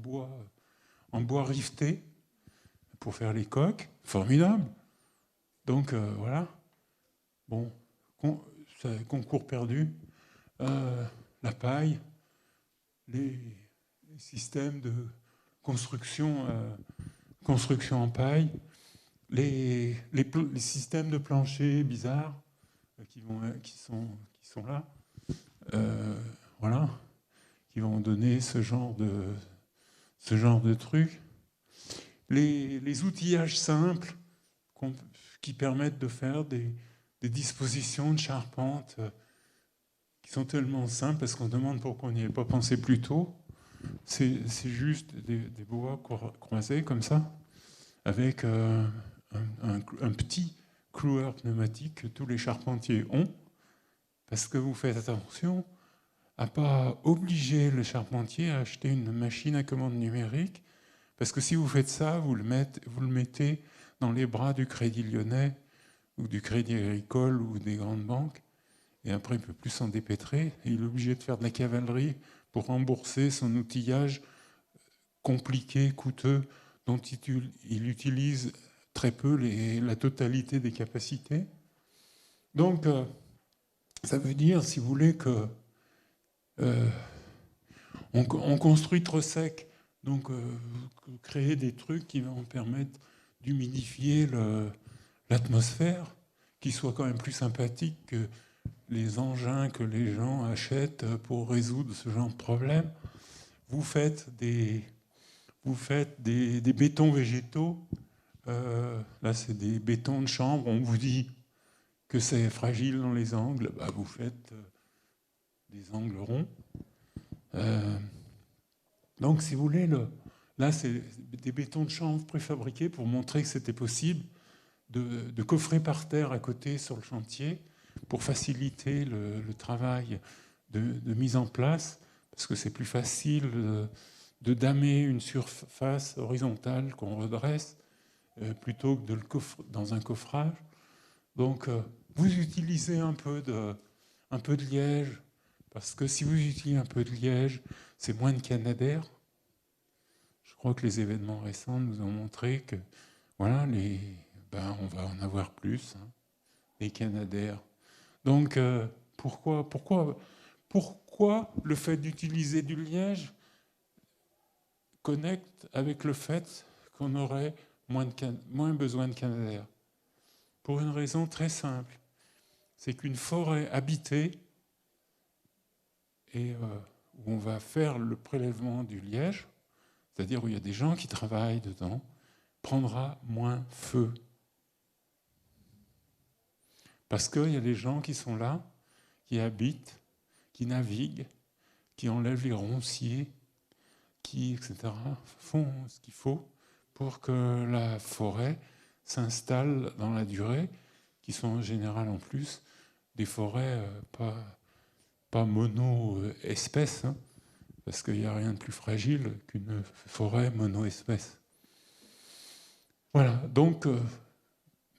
en bois rifté pour faire les coques. Formidable. Donc, voilà. Bon, concours perdu. La paille, les systèmes de construction en paille, les systèmes de plancher bizarres qui sont là, voilà, qui vont donner ce genre de trucs. Les outillages simples qui permettent de faire des dispositions de charpente qui sont tellement simples parce qu'on se demande pourquoi on n'y avait pas pensé plus tôt. C'est juste des bois croisés comme ça, avec un petit cloueur pneumatique que tous les charpentiers ont, parce que vous faites attention à ne pas obliger le charpentier à acheter une machine à commande numérique, parce que si vous faites ça, vous le mettez dans les bras du Crédit Lyonnais ou du Crédit Agricole ou des grandes banques, et après il ne peut plus s'en dépêtrer, et il est obligé de faire de la cavalerie pour rembourser son outillage compliqué, coûteux, dont il utilise très peu la totalité des capacités. Donc, ça veut dire, si vous voulez, que on construit trop sec, donc créer des trucs qui vont permettre d'humidifier l'atmosphère, qui soit quand même plus sympathique que les engins que les gens achètent pour résoudre ce genre de problème. Vous faites des bétons végétaux. Là, c'est des bétons de chambre. On vous dit que c'est fragile dans les angles. Bah, vous faites des angles ronds. Donc, si vous voulez, là, c'est des bétons de chanvre préfabriqués pour montrer que c'était possible de coffrer par terre à côté sur le chantier pour faciliter le travail de mise en place, parce que c'est plus facile de damer une surface horizontale qu'on redresse plutôt que dans un coffrage. Donc, vous utilisez un peu de liège, parce que si vous utilisez un peu de liège, c'est moins de canadair. crois que les événements récents nous ont montré que, voilà, on va en avoir plus, hein, les Canadaires. Donc, pourquoi le fait d'utiliser du liège connecte avec le fait qu'on aurait moins besoin de Canadair? Pour une raison très simple. C'est qu'une forêt habitée, et où on va faire le prélèvement du liège, c'est-à-dire où il y a des gens qui travaillent dedans, prendra moins feu. Parce qu'il y a des gens qui sont là, qui habitent, qui naviguent, qui enlèvent les ronciers, qui, etc., font ce qu'il faut pour que la forêt s'installe dans la durée, qui sont en général en plus des forêts pas mono-espèces, hein, parce qu'il n'y a rien de plus fragile qu'une forêt mono-espèce. Voilà, donc,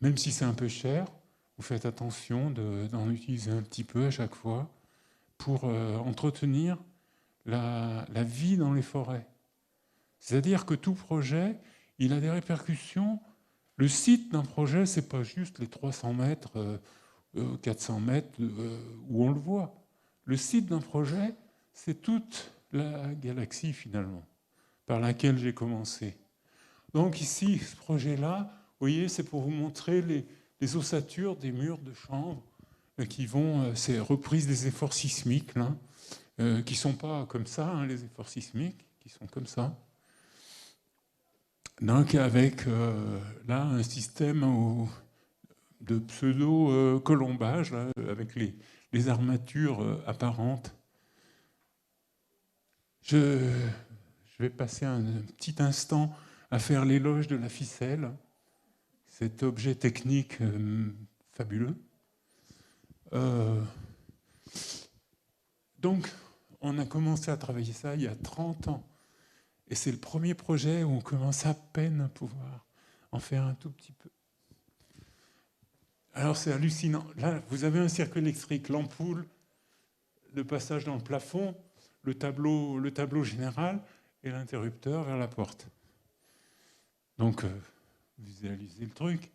même si c'est un peu cher, vous faites attention d'en utiliser un petit peu à chaque fois pour entretenir la vie dans les forêts. C'est-à-dire que tout projet, il a des répercussions. Le site d'un projet, ce n'est pas juste les 300 mètres, 400 mètres où on le voit. Le site d'un projet, c'est toute la galaxie finalement, par laquelle j'ai commencé. Donc ici, ce projet-là, vous voyez, c'est pour vous montrer les ossatures des murs de chambre qui vont, c'est reprise des efforts sismiques, là, qui ne sont pas comme ça, hein, les efforts sismiques, qui sont comme ça. Donc avec là un système de pseudo-colombage, avec les armatures apparentes. Je vais passer un petit instant à faire l'éloge de la ficelle, cet objet technique fabuleux. Donc, on a commencé à travailler ça il y a 30 ans. Et c'est le premier projet où on commence à peine à pouvoir en faire un tout petit peu. Alors c'est hallucinant. Là, vous avez un circuit électrique, l'ampoule, le passage dans le plafond, le tableau général et l'interrupteur vers la porte. Donc, visualisez le truc.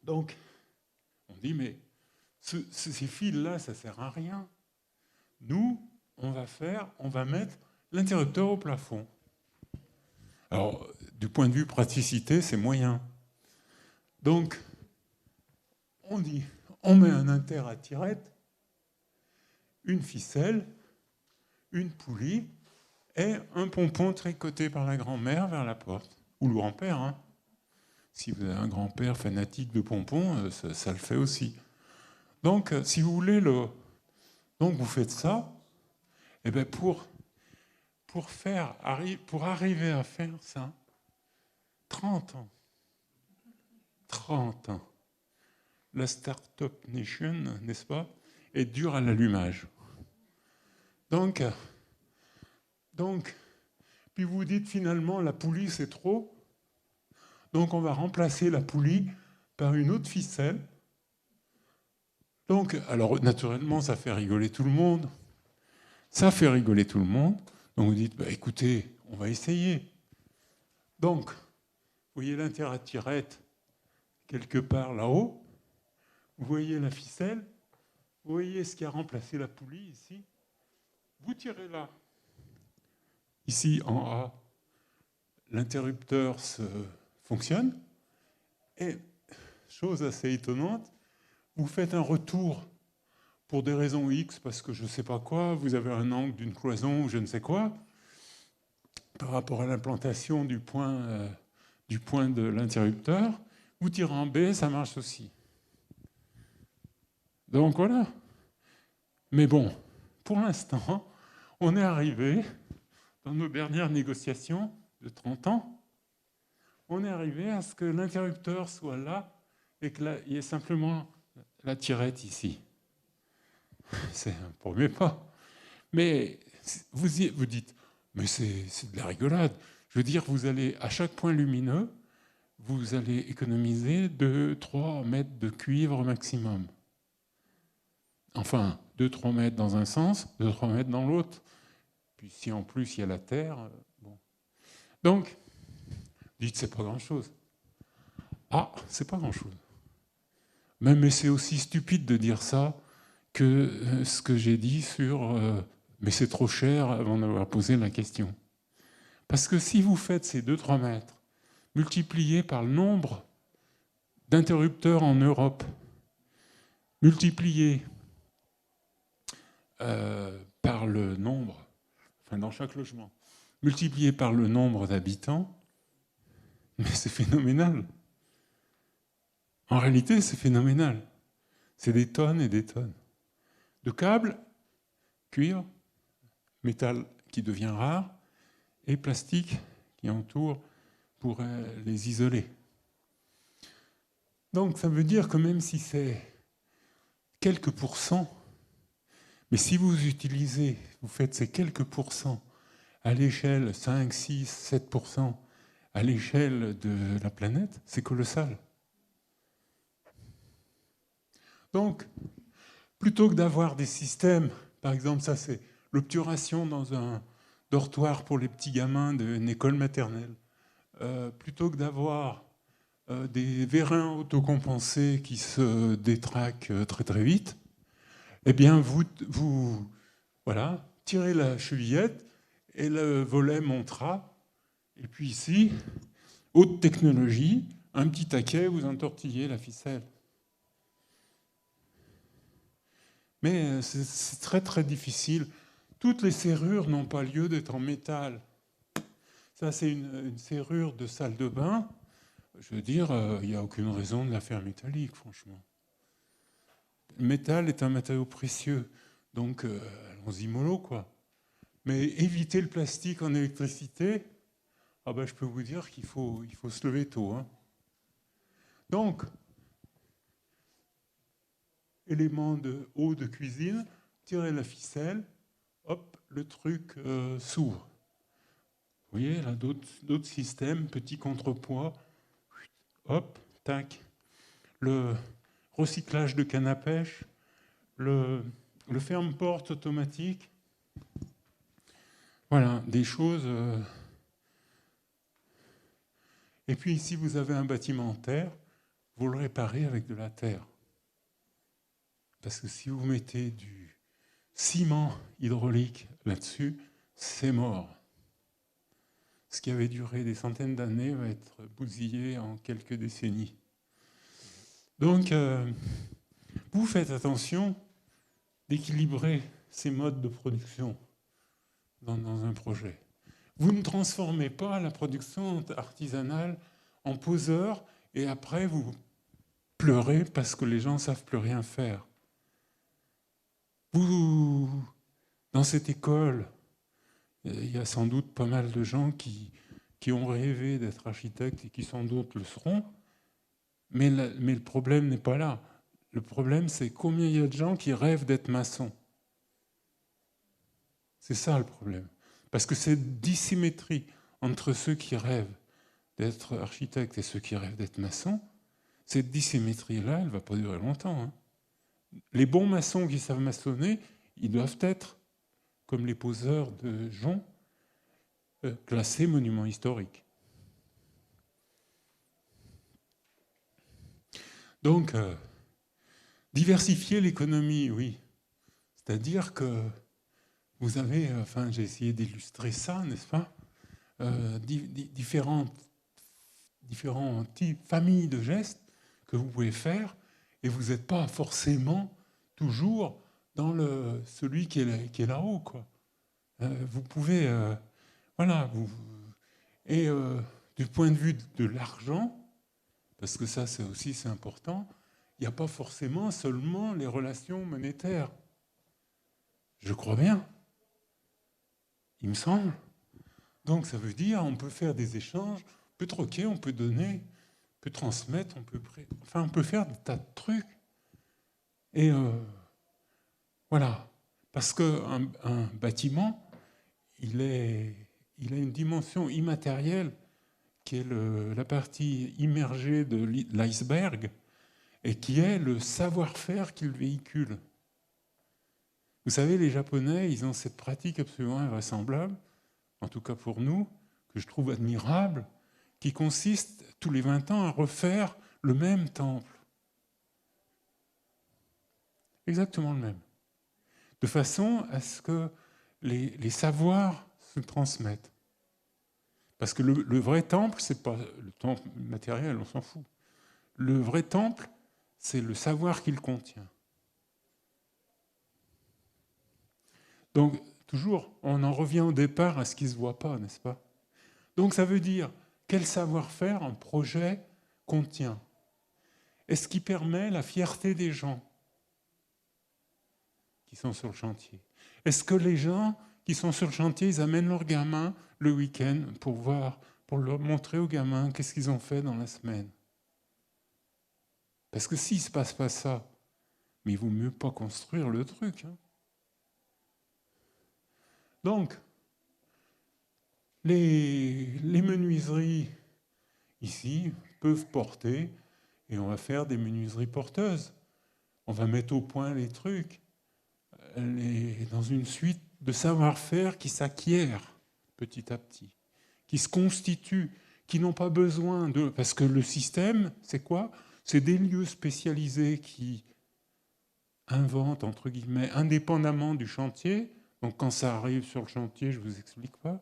Donc, on dit, mais ces fils-là, ça ne sert à rien. Nous, on va mettre l'interrupteur au plafond. Alors, du point de vue praticité, c'est moyen. Donc, on dit, on met un inter à tirette, une ficelle, une poulie et un pompon tricoté par la grand-mère vers la porte. Ou le grand-père, hein. Si vous avez un grand-père fanatique de pompons, ça le fait aussi. Donc, si vous voulez, donc vous faites ça, et bien pour arriver à faire ça, 30 ans. 30 ans. La Startup Nation, n'est-ce pas, est dure à l'allumage. Donc, puis vous dites finalement, la poulie, c'est trop. Donc, on va remplacer la poulie par une autre ficelle. Donc, alors, naturellement, ça fait rigoler tout le monde. Ça fait rigoler tout le monde. Donc, vous dites, bah, écoutez, on va essayer. Donc, vous voyez l'inter à tirette quelque part là-haut. Vous voyez la ficelle. Vous voyez ce qui a remplacé la poulie ici. Vous tirez là. Ici, en A, l'interrupteur fonctionne. Et, chose assez étonnante, vous faites un retour pour des raisons X, parce que je ne sais pas quoi, vous avez un angle d'une cloison ou je ne sais quoi, par rapport à l'implantation du point de l'interrupteur, vous tirez en B, ça marche aussi. Donc voilà. Mais bon, pour l'instant, on est arrivé, dans nos dernières négociations de 30 ans, on est arrivé à ce que l'interrupteur soit là et qu'il y ait simplement la tirette ici. C'est un premier pas. Mais vous dites, mais c'est de la rigolade. Je veux dire, vous allez, à chaque point lumineux, vous allez économiser 2-3 mètres de cuivre maximum. Enfin, 2-3 mètres dans un sens, 2-3 mètres dans l'autre. Puis si en plus il y a la Terre, bon. Donc, dites, c'est pas grand-chose. Ah, c'est pas grand-chose. Mais c'est aussi stupide de dire ça que ce que j'ai dit sur mais c'est trop cher avant d'avoir posé la question. Parce que si vous faites ces 2-3 mètres multipliés par le nombre d'interrupteurs en Europe, multipliés par le nombre, enfin dans chaque logement, multiplié par le nombre d'habitants, mais c'est phénoménal. En réalité, c'est phénoménal. C'est des tonnes et des tonnes de câbles, cuivre, métal qui devient rare, et plastique qui entoure pour les isoler. Donc ça veut dire que même si c'est quelques pourcents, mais si vous utilisez, vous faites ces quelques pourcents à l'échelle 5, 6, 7% à l'échelle de la planète, c'est colossal. Donc, plutôt que d'avoir des systèmes, par exemple, ça c'est l'obturation dans un dortoir pour les petits gamins d'une école maternelle, plutôt que d'avoir des vérins autocompensés qui se détraquent très très vite, eh bien vous voilà, tirez la chevillette et le volet montera. Et puis ici, haute technologie, un petit taquet, vous entortillez la ficelle. Mais c'est très très difficile. Toutes les serrures n'ont pas lieu d'être en métal. Ça, c'est une serrure de salle de bain. Je veux dire, il n'y a aucune raison de la faire métallique, franchement. Le métal est un matériau précieux, donc allons-y mollo, quoi. Mais éviter le plastique en électricité, ah ben, je peux vous dire qu'il faut se lever tôt. Hein. Donc, élément de eau de cuisine, tirez la ficelle, hop, le truc s'ouvre. Vous voyez, là, d'autres systèmes, petits contrepoids, hop, tac. Le recyclage de canne à pêche, le ferme-porte automatique. Voilà, des choses. Et puis, si vous avez un bâtiment en terre, vous le réparez avec de la terre. Parce que si vous mettez du ciment hydraulique là-dessus, c'est mort. Ce qui avait duré des centaines d'années va être bousillé en quelques décennies. Donc, vous faites attention d'équilibrer ces modes de production dans un projet. Vous ne transformez pas la production artisanale en poseur et après vous pleurez parce que les gens ne savent plus rien faire. Vous, dans cette école, il y a sans doute pas mal de gens qui ont rêvé d'être architectes et qui sans doute le seront, mais le problème n'est pas là. Le problème, c'est combien il y a de gens qui rêvent d'être maçons. C'est ça le problème. Parce que cette dissymétrie entre ceux qui rêvent d'être architectes et ceux qui rêvent d'être maçons, cette dissymétrie-là, elle ne va pas durer longtemps. Hein. Les bons maçons qui savent maçonner, ils doivent être, comme les poseurs de joncs, classés monuments historiques. Donc, diversifier l'économie, oui. C'est-à-dire que vous avez, enfin j'ai essayé d'illustrer ça, n'est-ce pas, différentes types, familles de gestes que vous pouvez faire, et vous n'êtes pas forcément toujours dans celui qui est là-haut, quoi. Vous pouvez, voilà, et du point de vue de l'argent, parce que ça c'est important, il n'y a pas forcément seulement les relations monétaires. Je crois bien. Il me semble. Donc ça veut dire on peut faire des échanges, on peut troquer, on peut donner, on peut transmettre, on peut faire des tas de trucs. Et voilà. Parce qu'un bâtiment, il a une dimension immatérielle qui est la partie immergée de l'iceberg et qui est le savoir-faire qu'il véhicule. Vous savez, les Japonais, ils ont cette pratique absolument invraisemblable, en tout cas pour nous, que je trouve admirable, qui consiste tous les 20 ans à refaire le même temple. Exactement le même. De façon à ce que les savoirs se transmettent. Parce que le vrai temple, c'est pas le temple matériel, on s'en fout. Le vrai temple, c'est le savoir qu'il contient. Donc, toujours, on en revient au départ à ce qui ne se voit pas, n'est-ce pas? Donc, ça veut dire, quel savoir-faire un projet contient? Est-ce qui permet la fierté des gens qui sont sur le chantier? Est-ce que les gens qui sont sur le chantier, ils amènent leurs gamins le week-end pour leur montrer aux gamins qu'est-ce qu'ils ont fait dans la semaine? Parce que s'il ne se passe pas ça, mais il vaut mieux pas construire le truc. Hein. Donc, les menuiseries ici peuvent porter, et on va faire des menuiseries porteuses. On va mettre au point les trucs dans une suite de savoir-faire qui s'acquièrent petit à petit, qui se constituent, qui n'ont pas besoin de... Parce que le système, c'est quoi? C'est des lieux spécialisés qui inventent, entre guillemets, indépendamment du chantier. Donc quand ça arrive sur le chantier, je ne vous explique pas.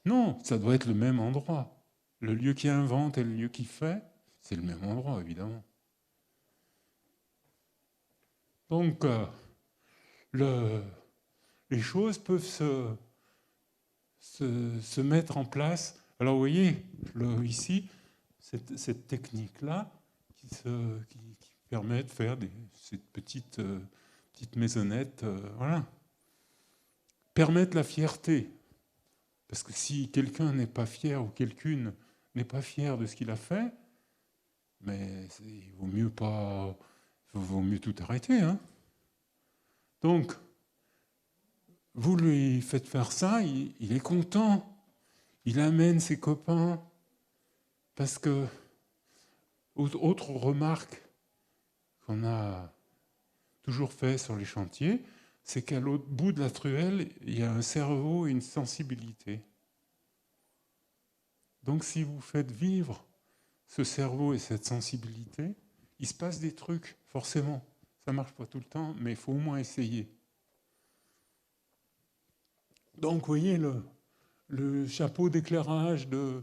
Non, ça doit être le même endroit. Le lieu qui invente et le lieu qui fait, c'est le même endroit, évidemment. Donc, les choses peuvent se mettre en place. Alors, vous voyez, ici, cette technique-là qui permet de faire cette petite maisonnette, voilà, permettre la fierté. Parce que si quelqu'un n'est pas fier ou quelqu'une n'est pas fière de ce qu'il a fait, mais il vaut mieux tout arrêter. Hein. Donc, vous lui faites faire ça, il est content, il amène ses copains, parce que, autre remarque qu'on a toujours fait sur les chantiers, c'est qu'à l'autre bout de la truelle, il y a un cerveau et une sensibilité. Donc si vous faites vivre ce cerveau et cette sensibilité, il se passe des trucs, forcément. Ça ne marche pas tout le temps, mais il faut au moins essayer. Donc vous voyez le chapeau d'éclairage de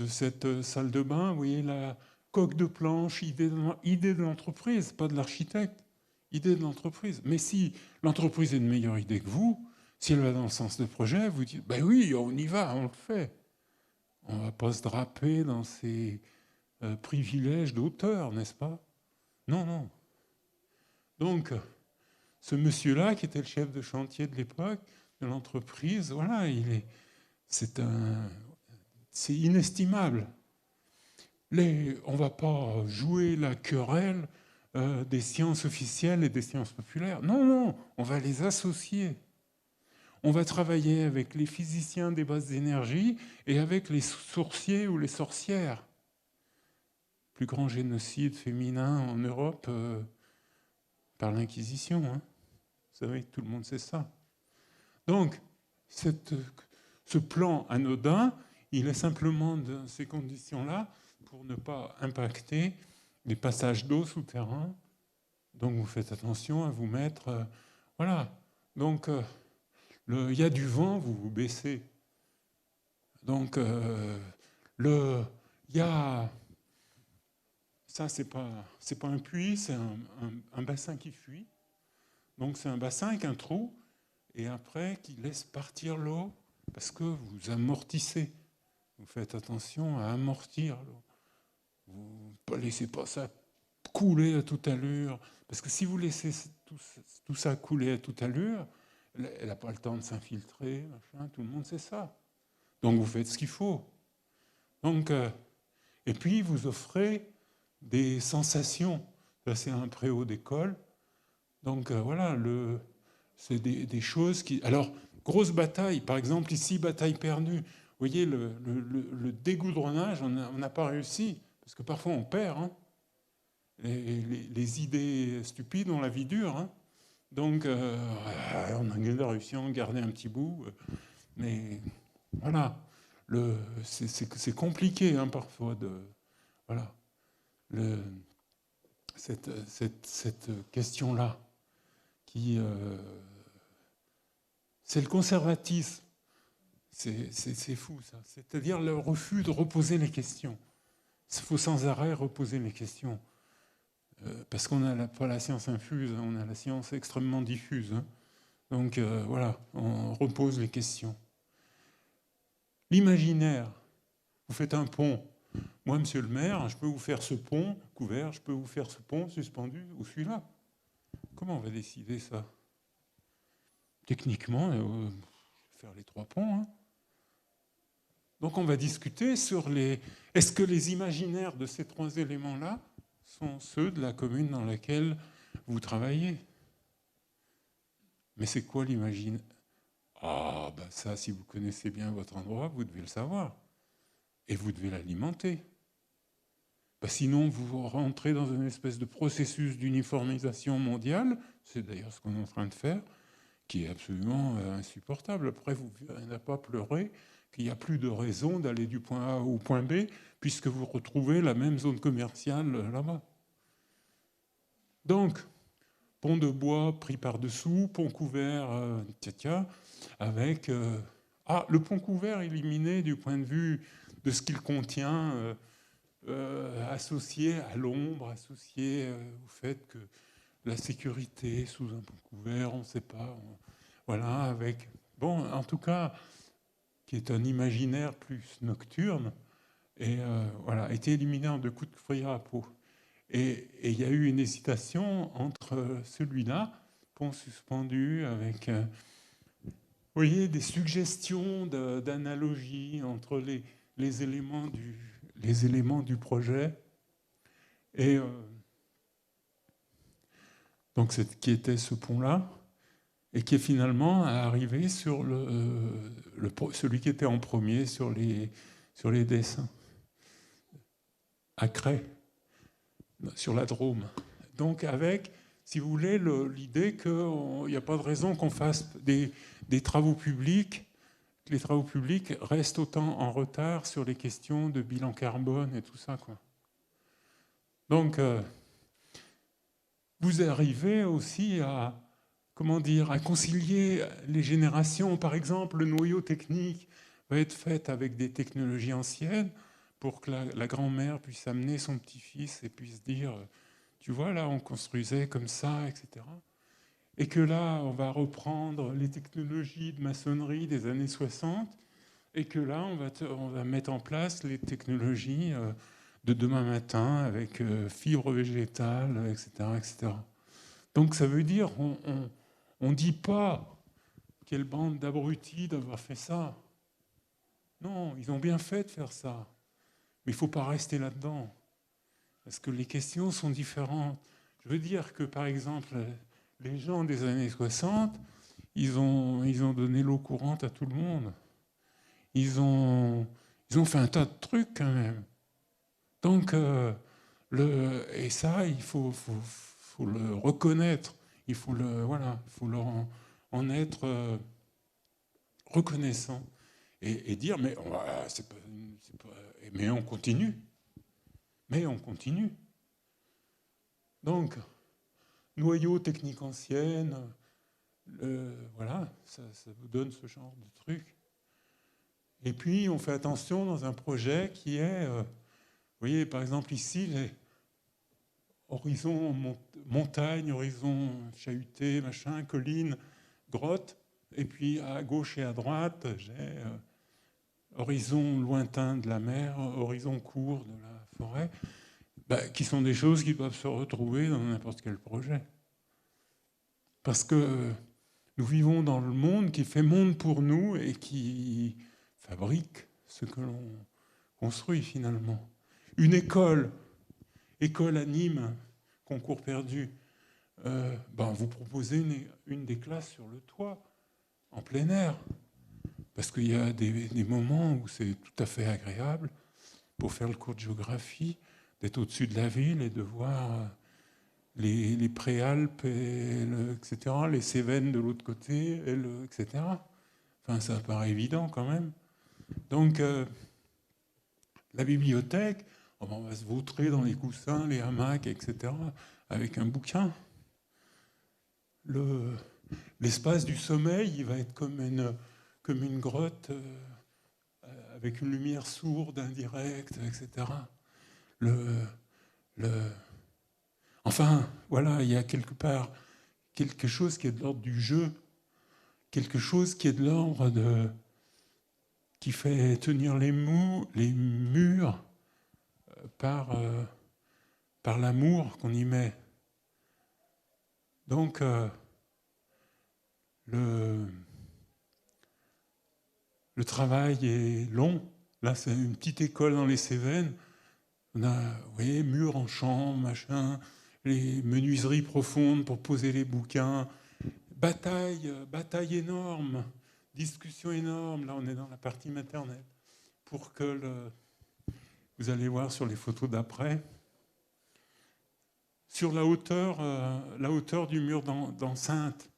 cette salle de bain, vous voyez la coque de planche, idée de l'entreprise, pas de l'architecte, idée de l'entreprise. Mais si l'entreprise a une meilleure idée que vous, si elle va dans le sens de projet, vous dites, ben oui, on y va, on le fait. On ne va pas se draper dans ces privilèges d'auteur, n'est-ce pas? Non, non. Donc, ce monsieur-là, qui était le chef de chantier de l'époque, de l'entreprise, voilà, c'est inestimable. On ne va pas jouer la querelle des sciences officielles et des sciences populaires. Non, non, on va les associer. On va travailler avec les physiciens des bases d'énergie et avec les sourciers ou les sorcières. Plus grand génocide féminin en Europe par l'Inquisition. Hein. Vous savez, tout le monde sait ça. Donc, ce plan anodin, il est simplement dans ces conditions-là pour ne pas impacter les passages d'eau souterrains. Donc, vous faites attention à vous mettre... voilà. Donc, il y a du vent, vous vous baissez. Donc, il y a... Ça, c'est pas un puits, c'est un bassin qui fuit. Donc, c'est un bassin avec un trou, et après, qui laisse partir l'eau, parce que vous amortissez. Vous faites attention à amortir l'eau. Vous ne laissez pas ça couler à toute allure. Parce que si vous laissez tout ça couler à toute allure, elle n'a pas le temps de s'infiltrer, machin, tout le monde sait ça. Donc vous faites ce qu'il faut. Donc, et puis vous offrez des sensations. Ça, c'est un préau d'école. Donc voilà, c'est des choses qui... Alors, grosse bataille, par exemple, ici, bataille perdue. Vous voyez, le dégoudronnage, on n'a pas réussi, parce que parfois on perd. Hein. Les idées stupides ont la vie dure. Hein. Donc, on a réussi à en garder un petit bout. Mais voilà. c'est compliqué hein, parfois de... Voilà. Cette question-là, c'est le conservatisme. C'est fou, ça. C'est-à-dire le refus de reposer les questions. Il faut sans arrêt reposer les questions. Parce qu'on n'a pas la science infuse, on a la science extrêmement diffuse. Hein. Donc voilà, on repose les questions. L'imaginaire, vous faites un pont. Moi, monsieur le maire, je peux vous faire ce pont couvert, je peux vous faire ce pont suspendu ou celui-là. Comment on va décider ça? Techniquement, faire les 3 ponts. Hein. Donc on va discuter sur les... Est-ce que les imaginaires de ces 3 éléments-là sont ceux de la commune dans laquelle vous travaillez? Mais c'est quoi l'imaginaire? Ah, ben ça, si vous connaissez bien votre endroit, vous devez le savoir. Et vous devez l'alimenter. Ben sinon, vous rentrez dans une espèce de processus d'uniformisation mondiale, c'est d'ailleurs ce qu'on est en train de faire, qui est absolument insupportable. Après, vous n'avez pas pleuré qu'il n'y a plus de raison d'aller du point A au point B, puisque vous retrouvez la même zone commerciale là-bas. Donc, pont de bois pris par-dessous, pont couvert, avec... le pont couvert éliminé du point de vue de ce qu'il contient, associé à l'ombre, associé au fait que la sécurité sous un pont couvert, on ne sait pas. Voilà, avec... Bon, en tout cas, qui est un imaginaire plus nocturne, et voilà, a été éliminé en 2 coups de cuillère à peau. Et il y a eu une hésitation entre celui-là, pont suspendu, avec, vous voyez, des suggestions d'analogie entre les éléments du projet. Et donc, qui était ce pont-là, et qui est finalement arrivé sur celui qui était en premier sur les dessins, à Cray, sur la Drôme. Donc avec, si vous voulez, l'idée qu'il n'y a pas de raison qu'on fasse des travaux publics, que les travaux publics restent autant en retard sur les questions de bilan carbone et tout ça, quoi. Donc, vous arrivez aussi à... comment dire, à concilier les générations. Par exemple, le noyau technique va être fait avec des technologies anciennes pour que la grand-mère puisse amener son petit-fils et puisse dire, tu vois, là, on construisait comme ça, etc. Et que là, on va reprendre les technologies de maçonnerie des années 60 et que là, on va mettre en place les technologies de demain matin avec fibres végétales, etc., etc. Donc ça veut dire on ne dit pas quelle bande d'abrutis d'avoir fait ça. Non, ils ont bien fait de faire ça. Mais il ne faut pas rester là-dedans. Parce que les questions sont différentes. Je veux dire que, par exemple, les gens des années 60, ils ont donné l'eau courante à tout le monde. Ils ont fait un tas de trucs quand même. Donc, et ça, il faut le reconnaître. Il faut en être reconnaissant et dire mais mais on continue. Mais on continue. Donc, noyau technique ancienne, voilà, ça vous donne ce genre de truc. Et puis, on fait attention dans un projet qui est, vous voyez, par exemple ici, les horizon montagne, horizon chahuté, machin, colline, grotte, et puis à gauche et à droite, j'ai horizon lointain de la mer, horizon court de la forêt, qui sont des choses qui doivent se retrouver dans n'importe quel projet. Parce que nous vivons dans le monde qui fait monde pour nous et qui fabrique ce que l'on construit finalement. Une école à Nîmes, concours perdu, vous proposez une des classes sur le toit, en plein air. Parce qu'il y a des moments où c'est tout à fait agréable, pour faire le cours de géographie, d'être au-dessus de la ville et de voir les préalpes, etc., les Cévennes de l'autre côté, etc. Enfin, ça paraît évident quand même. Donc, la bibliothèque, oh ben, on va se vautrer dans les coussins, les hamacs, etc., avec un bouquin. L'espace du sommeil, il va être comme une grotte avec une lumière sourde, indirecte, etc. Enfin, voilà, il y a quelque part quelque chose qui est de l'ordre du jeu, quelque chose qui est de l'ordre qui fait tenir les murs par l'amour qu'on y met. Donc, le travail est long. Là, c'est une petite école dans les Cévennes. On a, vous voyez, murs en chambre, machin, les menuiseries profondes pour poser les bouquins. Bataille énorme, discussion énorme. Là, on est dans la partie maternelle. Pour que vous allez voir sur les photos d'après, sur la hauteur du mur d'enceinte.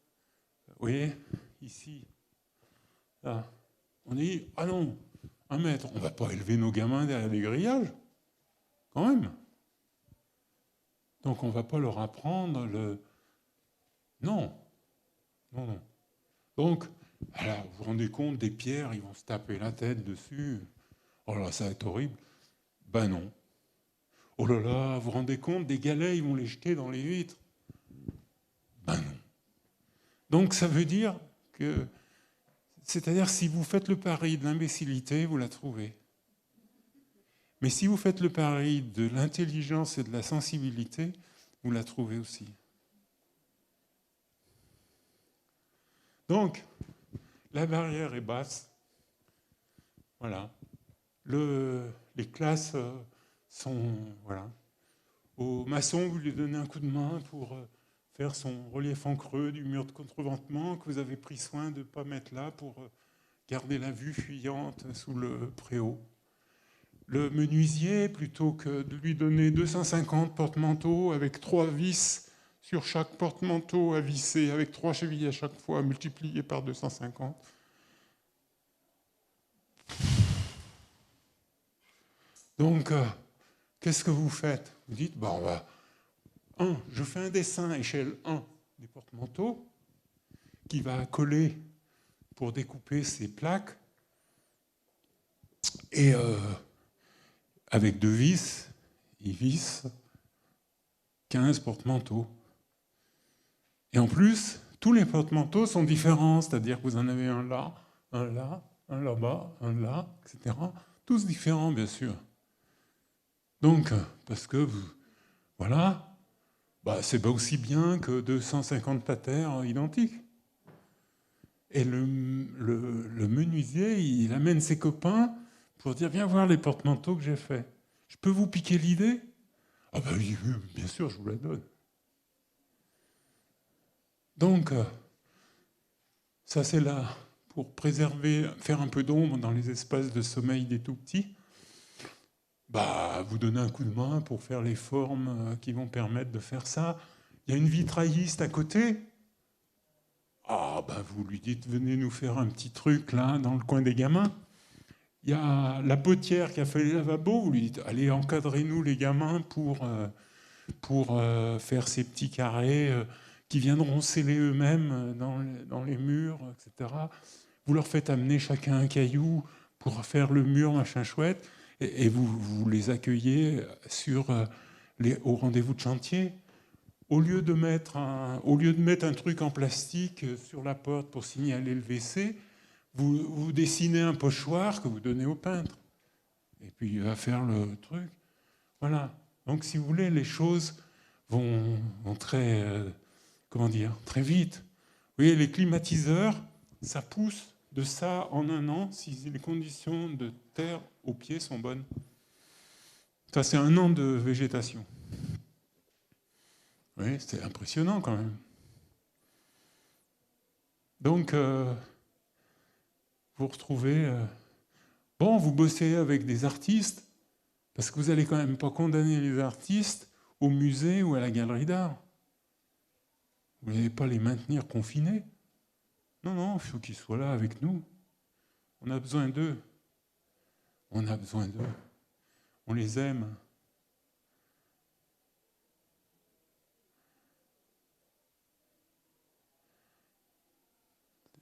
Vous voyez, ici, là, on dit, ah non, 1 mètre, on ne va pas élever nos gamins derrière des grillages, quand même. Donc on ne va pas leur apprendre Non. Donc, alors, vous vous rendez compte, des pierres, ils vont se taper la tête dessus. Oh là, ça va être horrible. Ben non. Oh là là, vous vous rendez compte, des galets, ils vont les jeter dans les vitres. Ben non. Donc ça veut dire que... C'est-à-dire, si vous faites le pari de l'imbécilité, vous la trouvez. Mais si vous faites le pari de l'intelligence et de la sensibilité, vous la trouvez aussi. Donc, la barrière est basse. Voilà. Les classes sont... Voilà. Au maçon, vous lui donnez un coup de main pour faire son relief en creux du mur de contreventement que vous avez pris soin de ne pas mettre là pour garder la vue fuyante sous le préau. Le menuisier, plutôt que de lui donner 250 porte-manteaux avec 3 vis sur chaque porte-manteau à visser, avec 3 chevilles à chaque fois, multipliées par 250. Donc, qu'est-ce que vous faites? Vous dites, bon, je fais un dessin échelle 1 des porte-manteaux qui va coller pour découper ces plaques. Et avec 2 vis, il visse 15 porte-manteaux. Et en plus, tous les porte-manteaux sont différents, c'est-à-dire que vous en avez un là, un là-bas, un là, etc. Tous différents, bien sûr. Donc, parce que voilà, c'est pas aussi bien que 250 patères identiques. Et le menuisier, il amène ses copains pour dire, viens voir les porte-manteaux que j'ai faits. Je peux vous piquer l'idée? Ah ben oui, bien sûr, je vous la donne. Donc, ça c'est là pour préserver, faire un peu d'ombre dans les espaces de sommeil des tout-petits. Vous donnez un coup de main pour faire les formes qui vont permettre de faire ça. Il y a une vitrailliste à côté. Vous lui dites, venez nous faire un petit truc là, dans le coin des gamins. Il y a la potière qui a fait les lavabos, vous lui dites, allez, encadrez-nous les gamins pour faire ces petits carrés qui viendront sceller eux-mêmes dans les murs, etc. Vous leur faites amener chacun un caillou pour faire le mur, machin chouette, et vous les accueillez au rendez-vous de chantier. Au lieu de mettre un truc en plastique sur la porte pour signaler le WC, vous dessinez un pochoir que vous donnez au peintre. Et puis il va faire le truc. Voilà. Donc si vous voulez, les choses vont très, très vite. Vous voyez, les climatiseurs, ça pousse de ça en 1 an si les conditions de terre au pied sont bonnes. Ça, c'est 1 an de végétation. Oui, c'est impressionnant quand même. Donc, vous retrouvez... vous bossez avec des artistes, parce que vous n'allez quand même pas condamner les artistes au musée ou à la galerie d'art. Vous n'allez pas les maintenir confinés. Non, il faut qu'ils soient là avec nous. On a besoin d'eux. On a besoin d'eux. On les aime.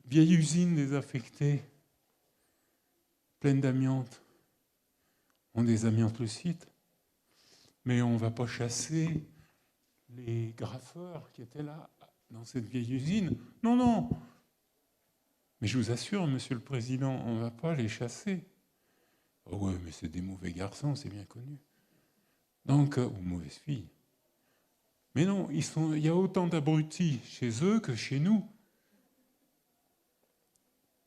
Vieille usine désaffectée, pleine d'amiante. On désamiante le site, mais on ne va pas chasser les graffeurs qui étaient là, dans cette vieille usine. Non, non. Mais je vous assure, Monsieur le Président, on ne va pas les chasser. Oh ouais, mais c'est des mauvais garçons, c'est bien connu. Donc, ou mauvaises filles. Mais non, il y a autant d'abrutis chez eux que chez nous.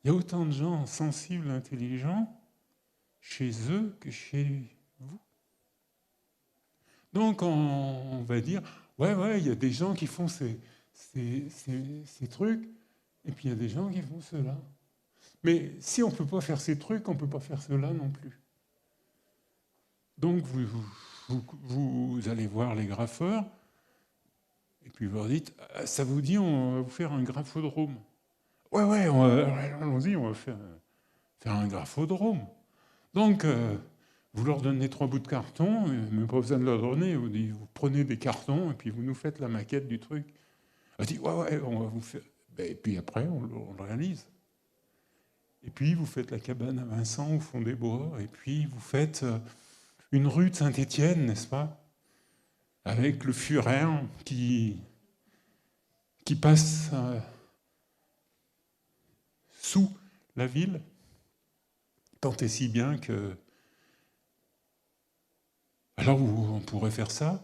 Il y a autant de gens sensibles, intelligents, chez eux que chez vous. Donc on va dire, ouais, il y a des gens qui font ces trucs, et puis il y a des gens qui font cela. Mais si on ne peut pas faire ces trucs, on ne peut pas faire cela non plus. Donc vous allez voir les graffeurs, et puis vous leur dites, ça vous dit, on va vous faire un graphodrome. Ouais, allons-y, on va faire un graphodrome. Donc, vous leur donnez 3 bouts de carton, même pas besoin de leur donner, vous prenez des cartons et puis vous nous faites la maquette du truc. Elle dit, ouais, on va vous faire. Et puis après, on le réalise. Et puis, vous faites la cabane à Vincent au fond des bois, et puis vous faites une rue de Saint-Étienne, n'est-ce pas? Avec le Furet qui passe sous la ville, tant et si bien que... Alors on pourrait faire ça.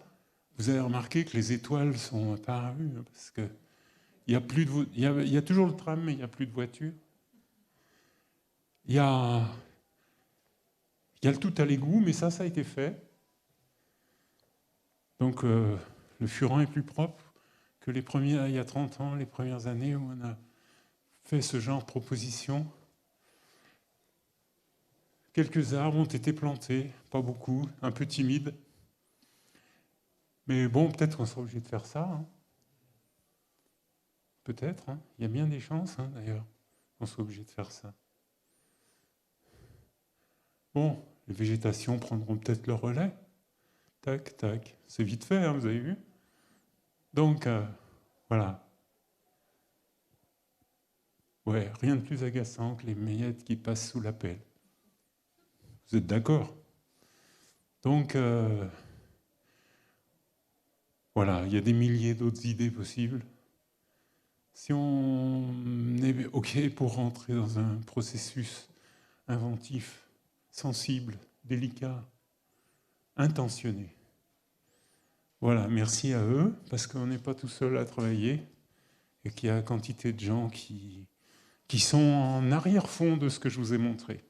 Vous avez remarqué que les étoiles sont apparues, parce que il y a toujours le tram, mais il n'y a plus de voitures. Il y a le tout à l'égout, mais ça a été fait. Donc le Furet est plus propre que les premiers, il y a 30 ans, les premières années où on a fait ce genre de proposition. Quelques arbres ont été plantés, pas beaucoup, un peu timides. Mais bon, peut-être qu'on sera obligé de faire ça. Hein. Peut-être. Hein. Il y a bien des chances, hein, d'ailleurs, qu'on soit obligé de faire ça. Bon, les végétations prendront peut-être le relais. Tac, tac. C'est vite fait, hein, vous avez vu. Donc, voilà. Ouais, rien de plus agaçant que les miettes qui passent sous la pelle. Vous êtes d'accord? Donc, voilà, il y a des milliers d'autres idées possibles. Si on est OK pour rentrer dans un processus inventif, sensible, délicat, intentionné. Voilà, merci à eux, parce qu'on n'est pas tout seul à travailler, et qu'il y a quantité de gens qui sont en arrière-fond de ce que je vous ai montré.